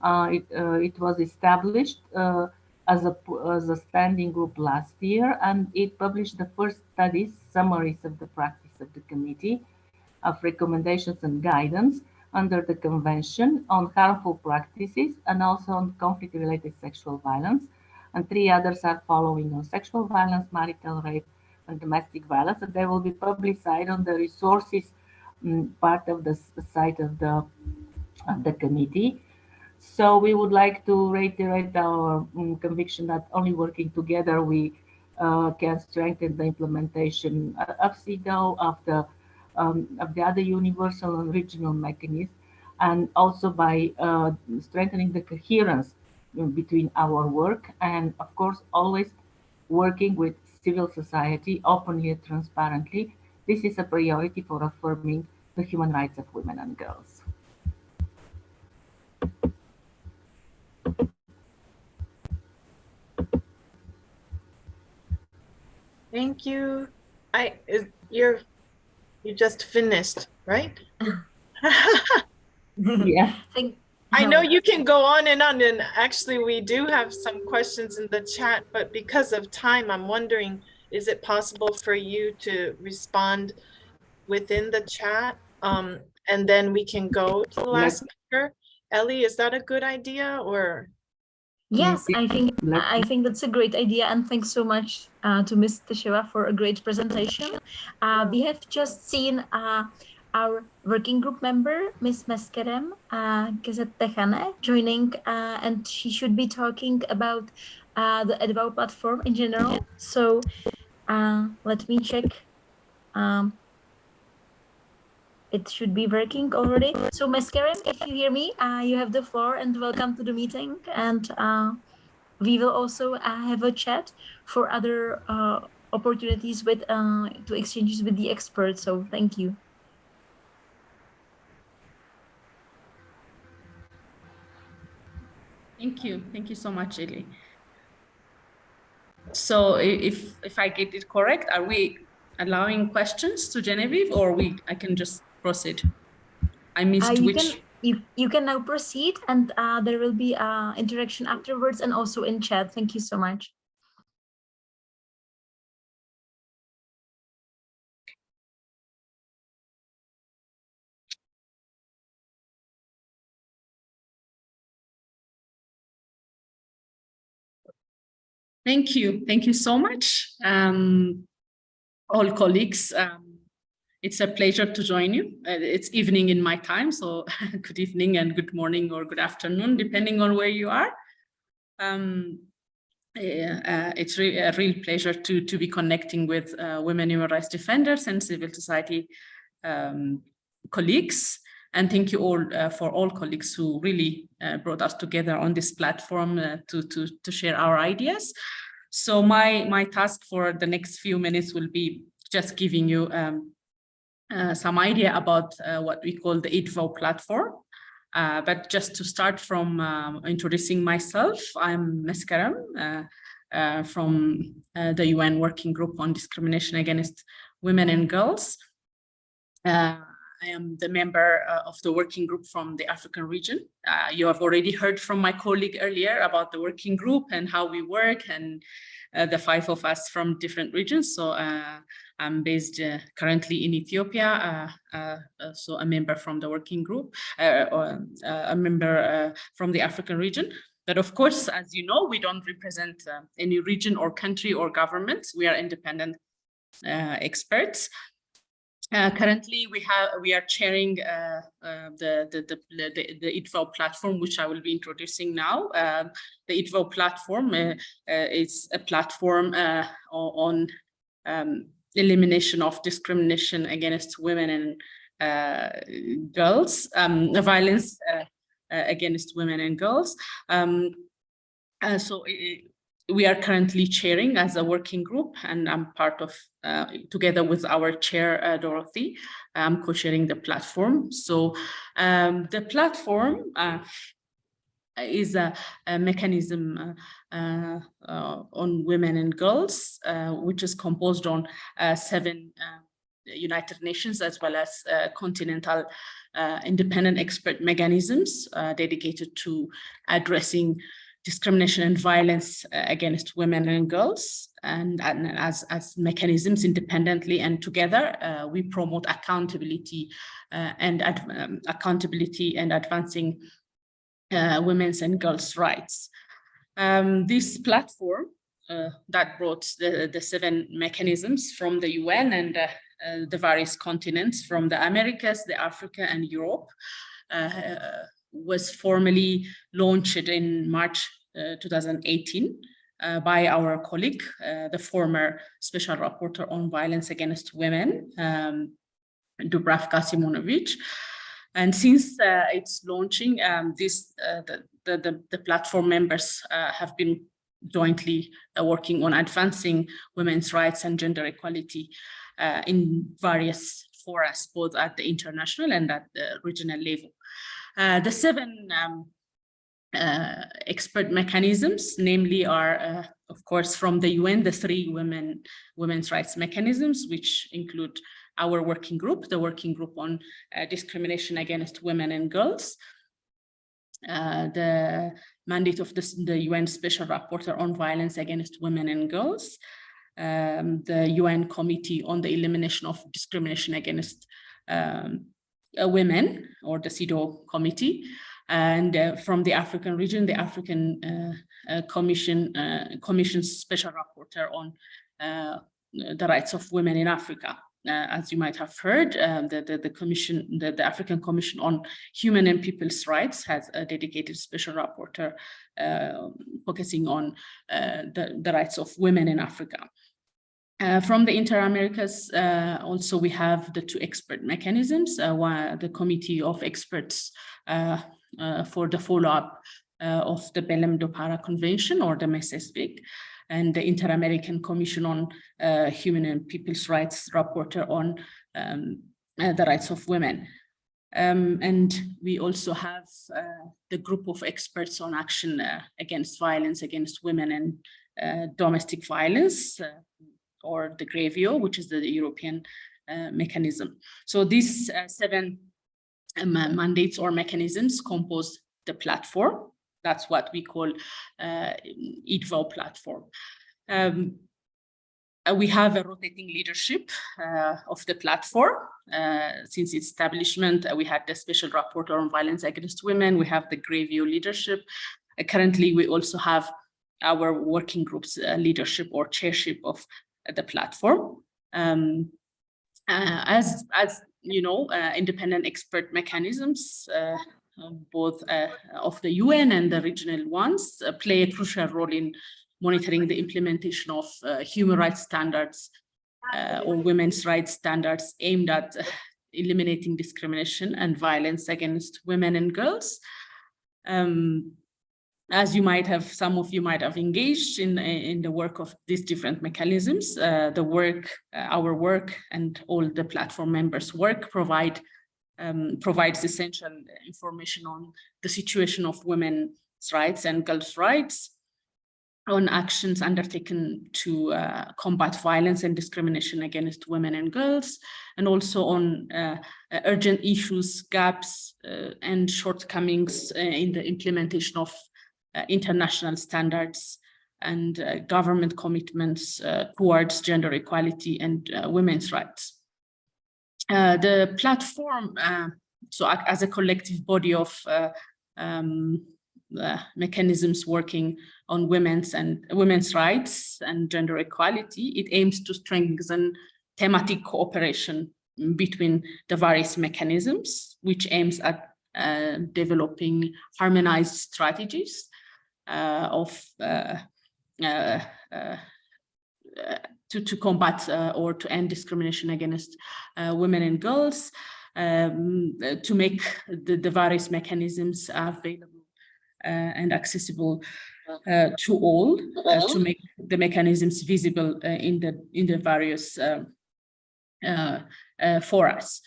It was established as a standing group last year, and it published the first studies, summaries of the practice of the committee, of recommendations and guidance under the convention on harmful practices and also on conflict-related sexual violence. And 3 others are following on sexual violence, marital rape, and domestic violence, and they will be publicized on the resources part of the site of the committee. So we would like to reiterate our conviction that only working together we can strengthen the implementation of CEDAW, of the other universal and regional mechanisms, and also by strengthening the coherence between our work, and of course always working with civil society openly and transparently. This is a priority for affirming the human rights of women and girls. Thank you. You just finished, right? Yeah. I know you can go on, and actually we do have some questions in the chat, but because of time, I'm wondering, is it possible for you to respond within the chat? And then we can go to the last speaker. Ellie, is that a good idea, or? Yes, I think that's a great idea, and thanks so much to Ms. Teixeira for a great presentation. We have just seen our working group member, Ms. MESECVI, joining, and she should be talking about the EDVAW platform in general. So let me check. It should be working already. So MESECVI, if you hear me, you have the floor, and welcome to the meeting. And we will also have a chat for other opportunities with to exchanges with the experts. So thank you. Thank you so much, Eli. So if I get it correct, are we allowing questions to Genevieve, or I can just proceed? I missed which. You can now proceed, and there will be interaction afterwards and also in chat. Thank you so much. Thank you so much, all colleagues. It's a pleasure to join you. It's evening in my time, so good evening and good morning or good afternoon, depending on where you are. It's a real pleasure to be connecting with women human rights defenders and civil society colleagues. And thank you all for all colleagues who really brought us together on this platform to share our ideas. So my task for the next few minutes will be just giving you some idea about what we call the EDVAW platform. But just to start from introducing myself, I'm MESECVI from the UN Working Group on Discrimination Against Women and Girls. I am the member of the working group from the African region. You have already heard from my colleague earlier about the working group and how we work, and the 5 of us from different regions. So I'm based currently in Ethiopia, so a member from the working group, or a member from the African region. But of course, as you know, we don't represent any region or country or government. We are independent experts. Currently, we are chairing the EDVAW platform, which I will be introducing now. The EDVAW platform is a platform on elimination of discrimination against women and girls, violence against women and girls. we are currently chairing as a working group, and I'm part of, together with our chair, Dorothy, I'm co-chairing the platform. So the platform is a mechanism on women and girls, which is composed on 7 United Nations as well as continental independent expert mechanisms dedicated to addressing discrimination and violence against women and girls, and as mechanisms independently and together, we promote accountability and advancing women's and girls' rights. This platform that brought the 7 mechanisms from the UN and the various continents from the Americas, the Africa, and Europe was formally launched in March 2018 by our colleague, the former Special Rapporteur on Violence Against Women, Dubravka Simonovic. And since its launching, the platform members have been jointly working on advancing women's rights and gender equality in various forums, both at the international and at the regional level. The 7 expert mechanisms, namely, are, of course, from the UN, the 3 women's rights mechanisms, which include our working group, the working group on discrimination against women and girls, the mandate of the UN Special Rapporteur on Violence Against Women and Girls, the UN Committee on the Elimination of Discrimination Against Women, or the CEDAW Committee, and from the African region, the African Commission's Special Rapporteur on the rights of women in Africa. As you might have heard, the African Commission on Human and People's Rights has a dedicated special rapporteur focusing on the rights of women in Africa. From the Inter-Americas, also we have the 2 expert mechanisms, the Committee of Experts for the follow-up of the Belém do Pará Convention, or the MESECVI, and the Inter-American Commission on Human and People's Rights Rapporteur on the rights of women. And we also have the group of experts on action against violence against women and domestic violence, or the GREVIO, which is the European mechanism. So these 7 mandates or mechanisms compose the platform. That's what we call EDVAW Platform. We have a rotating leadership of the platform. Since its establishment, we had the Special Rapporteur on Violence Against Women, we have the GREVIO leadership. Currently, we also have our working group's leadership or chairship of the platform. As you know, independent expert mechanisms, both of the UN and the regional ones, play a crucial role in monitoring the implementation of human rights standards or women's rights standards aimed at eliminating discrimination and violence against women and girls. As you might have, some of you might have engaged in the work of these different mechanisms, our work and all the platform members' work provides essential information on the situation of women's rights and girls' rights, on actions undertaken to combat violence and discrimination against women and girls, and also on urgent issues, gaps, and shortcomings in the implementation of international standards and government commitments towards gender equality and women's rights. The platform, so as a collective body of mechanisms working on women's rights and gender equality, it aims to strengthen thematic cooperation between the various mechanisms, which aims at developing harmonized strategies to combat or to end discrimination against women and girls, to make the various mechanisms available and accessible to all, to make the mechanisms visible in the various forums.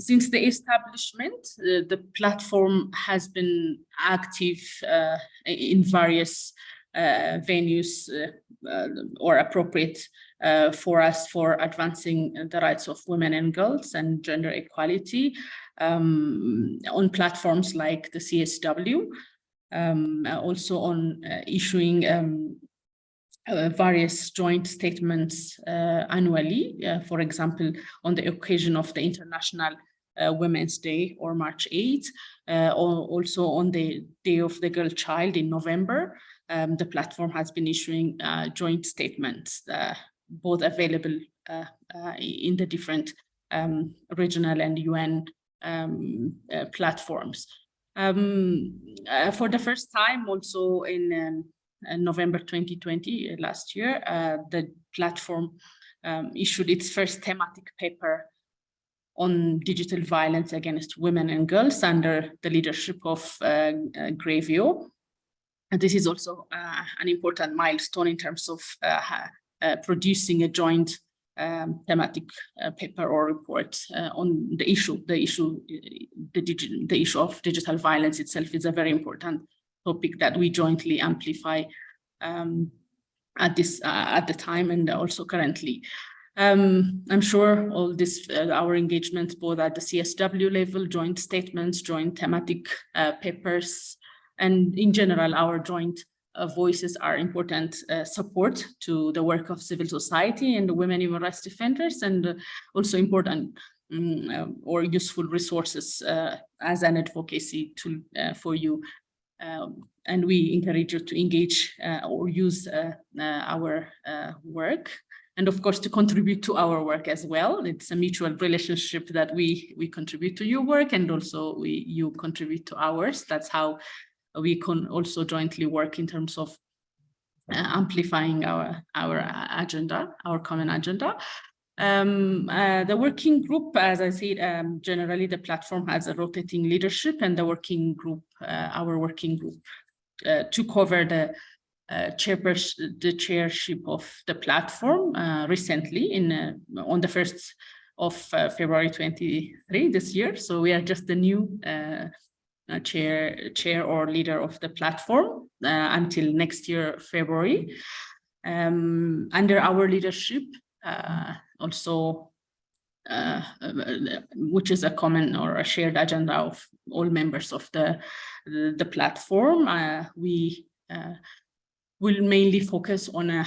Since the establishment, the platform has been active in various venues or appropriate for us for advancing the rights of women and girls and gender equality on platforms like the CSW, also on issuing various joint statements annually, for example, on the occasion of the International Women's Day or March 8th, or also on the Day of the Girl Child in November. The platform has been issuing joint statements, both available in the different regional and UN platforms. For the first time also in November 2020, last year, the platform issued its first thematic paper on digital violence against women and girls under the leadership of GREVIO. And this is also an important milestone in terms of producing a joint thematic paper or report on the issue. The issue of digital violence itself is a very important topic that we jointly amplify at the time and also currently. I'm sure all this, our engagement both at the CSW level, joint statements, joint thematic papers, and in general, our joint voices are important support to the work of civil society and the women human rights defenders, and also important or useful resources as an advocacy tool for you. And we encourage you to engage or use our work. And of course, to contribute to our work as well. It's a mutual relationship that we contribute to your work and also you contribute to ours. That's how we can also jointly work in terms of amplifying our agenda, our common agenda. The working group, as I said, generally the platform has a rotating leadership, and the working group, our working group, took over the chairship of the platform recently on the 1st of February 23 this year. So we are just the new chair or leader of the platform until next year, February. Under our leadership, also, which is a common or a shared agenda of all members of the platform, we will mainly focus on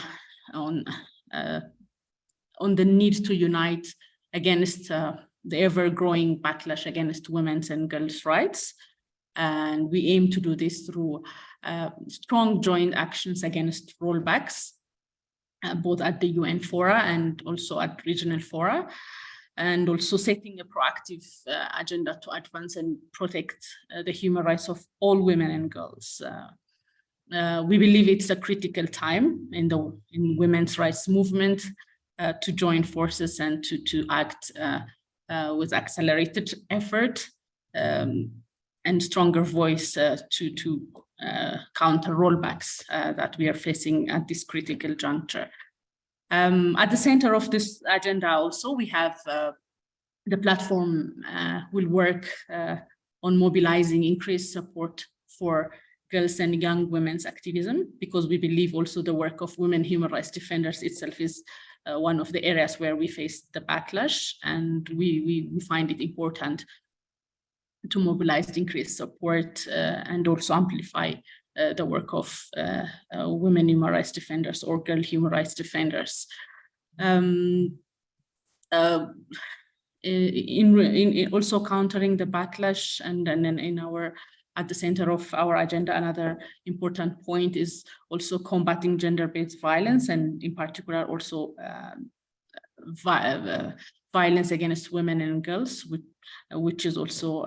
the need to unite against the ever-growing backlash against women's and girls' rights. And we aim to do this through strong joint actions against rollbacks, both at the UN fora and also at regional fora, and also setting a proactive agenda to advance and protect the human rights of all women and girls. We believe it's a critical time in women's rights movement to join forces and to act with accelerated effort and stronger voice to counter rollbacks that we are facing at this critical juncture. At the center of this agenda also, we have the platform will work on mobilizing increased support for girls and young women's activism, because we believe also the work of women human rights defenders itself is one of the areas where we face the backlash, and we find it important to mobilize increased support and also amplify the work of women human rights defenders or girl human rights defenders. In also countering the backlash, and then in our at the center of our agenda, another important point is also combating gender-based violence, and in particular also violence against women and girls, which is also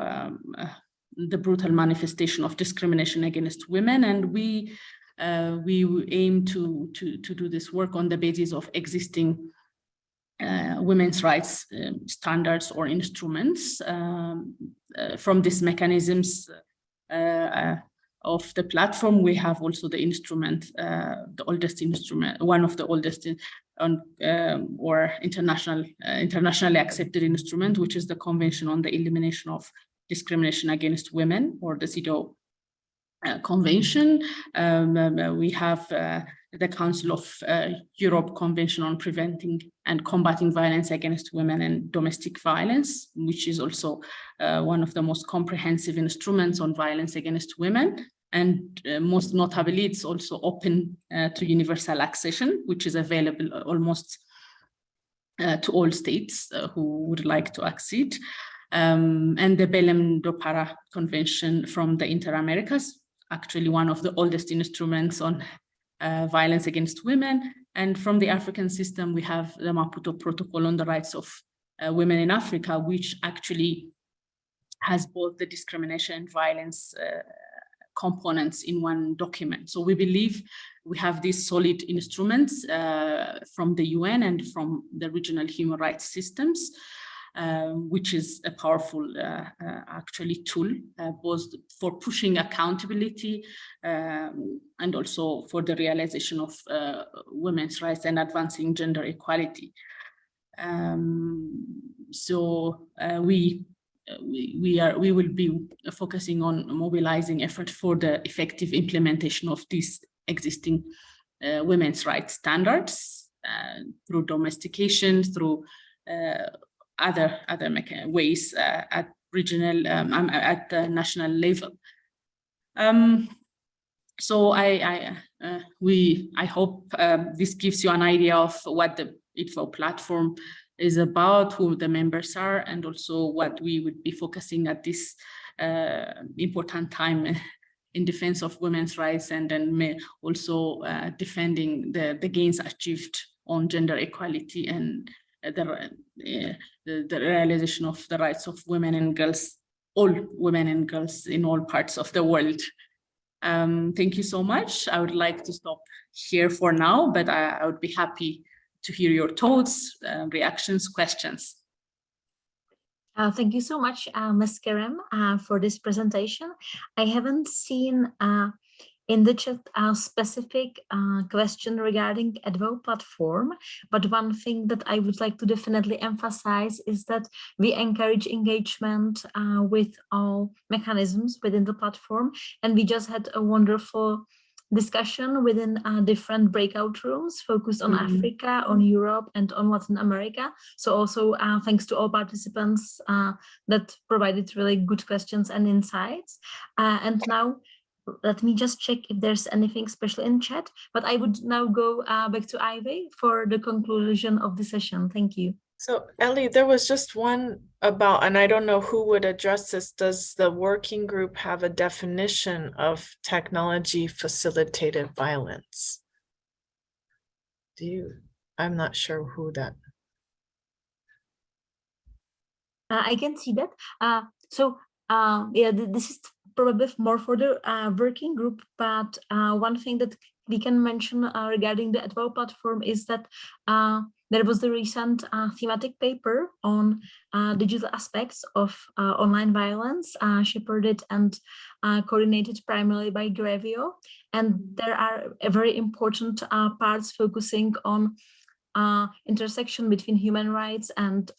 the brutal manifestation of discrimination against women. And we aim to do this work on the basis of existing women's rights standards or instruments. From these mechanisms, of the platform, we have also the instrument, the oldest instrument, one of the oldest or internationally accepted instrument, which is the Convention on the Elimination of Discrimination Against Women, or the CEDAW Convention. We have the Council of Europe Convention on Preventing and Combating Violence Against Women and Domestic Violence, which is also one of the most comprehensive instruments on violence against women. And most notably, it's also open to universal accession, which is available almost to all states who would like to accede. And the Belém do Pará Convention from the Inter-Americas, actually one of the oldest instruments on violence against women. And from the African system, we have the Maputo Protocol on the Rights of Women in Africa, which actually has both the discrimination and violence components in one document. So we believe we have these solid instruments from the UN and from the regional human rights systems, which is a powerful actually tool, both for pushing accountability and also for the realization of women's rights and advancing gender equality. We will be focusing on mobilizing effort for the effective implementation of these existing women's rights standards through domestication, through other ways at regional, at the national level. So I hope this gives you an idea of what the EDVAW platform is about, who the members are, and also what we would be focusing at this important time in defense of women's rights, and then also defending the gains achieved on gender equality and the realization of the rights of women and girls, all women and girls in all parts of the world. Thank you so much. I would like to stop here for now, but I would be happy to hear your thoughts, reactions, questions. Thank you so much, Ms. Kerem, for this presentation. I haven't seen in the chat a specific question regarding EDVAW platform, but one thing that I would like to definitely emphasize is that we encourage engagement with all mechanisms within the platform, and we just had a wonderful discussion within different breakout rooms focused on Africa, on Europe, and on Latin America. So also thanks to all participants that provided really good questions and insights. And now let me just check if there's anything special in chat, but I would now go back to Ivy for the conclusion of the session. Thank you. So Ellie, there was just one about, and I don't know who would address this. Does the working group have a definition of technology facilitated violence? I'm not sure who that. I can see that. Yeah, this is probably more for the working group, but one thing that we can mention regarding the EDVAW platform is that there was the recent thematic paper on digital aspects of online violence, shepherded and coordinated primarily by GREVIO. And there are very important parts focusing on intersection between human rights and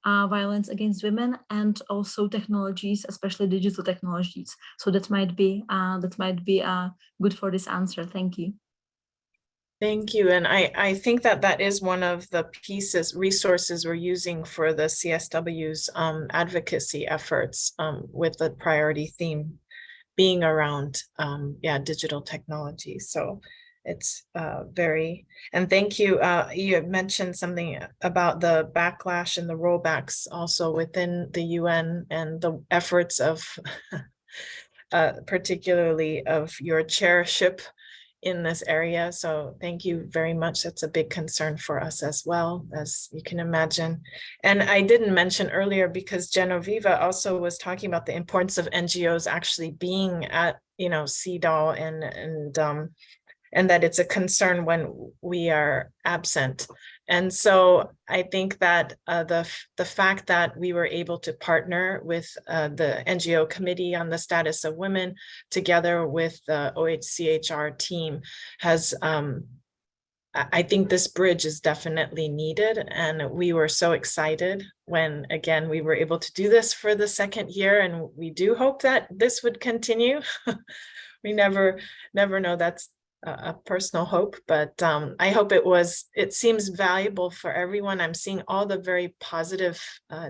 violence against women, and also technologies, especially digital technologies. So that might be good for this answer. Thank you. Thank you. And I think that is one of the resources we're using for the CSW's advocacy efforts, with the priority theme being around digital technology. So it's and thank you. You had mentioned something about the backlash and the rollbacks also within the UN and the efforts of particularly of your chairship in this area. So thank you very much. That's a big concern for us as well, as you can imagine. And I didn't mention earlier because Genoveva also was talking about the importance of NGOs actually being at, CEDAW and that it's a concern when we are absent. And so I think that the fact that we were able to partner with the NGO Committee on the Status of Women together with the OHCHR team has, I think this bridge is definitely needed. And we were so excited when, again, we were able to do this for the second year. And we do hope that this would continue. We never know. That's a personal hope, but I hope it seems valuable for everyone. I'm seeing all the very positive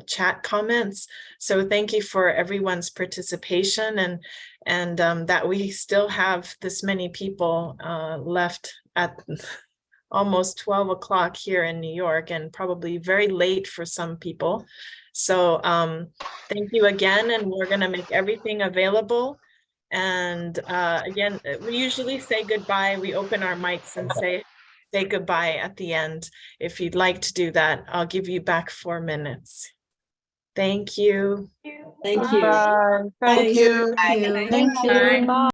chat comments. So thank you for everyone's participation and that we still have this many people left at almost 12 o'clock here in New York, and probably very late for some people. So thank you again, and we're gonna make everything available. And again, we usually say goodbye. We open our mics and say goodbye at the end. If you'd like to do that, I'll give you back 4 minutes. Thank you. Thank you. Thank you. Thank you. Bye.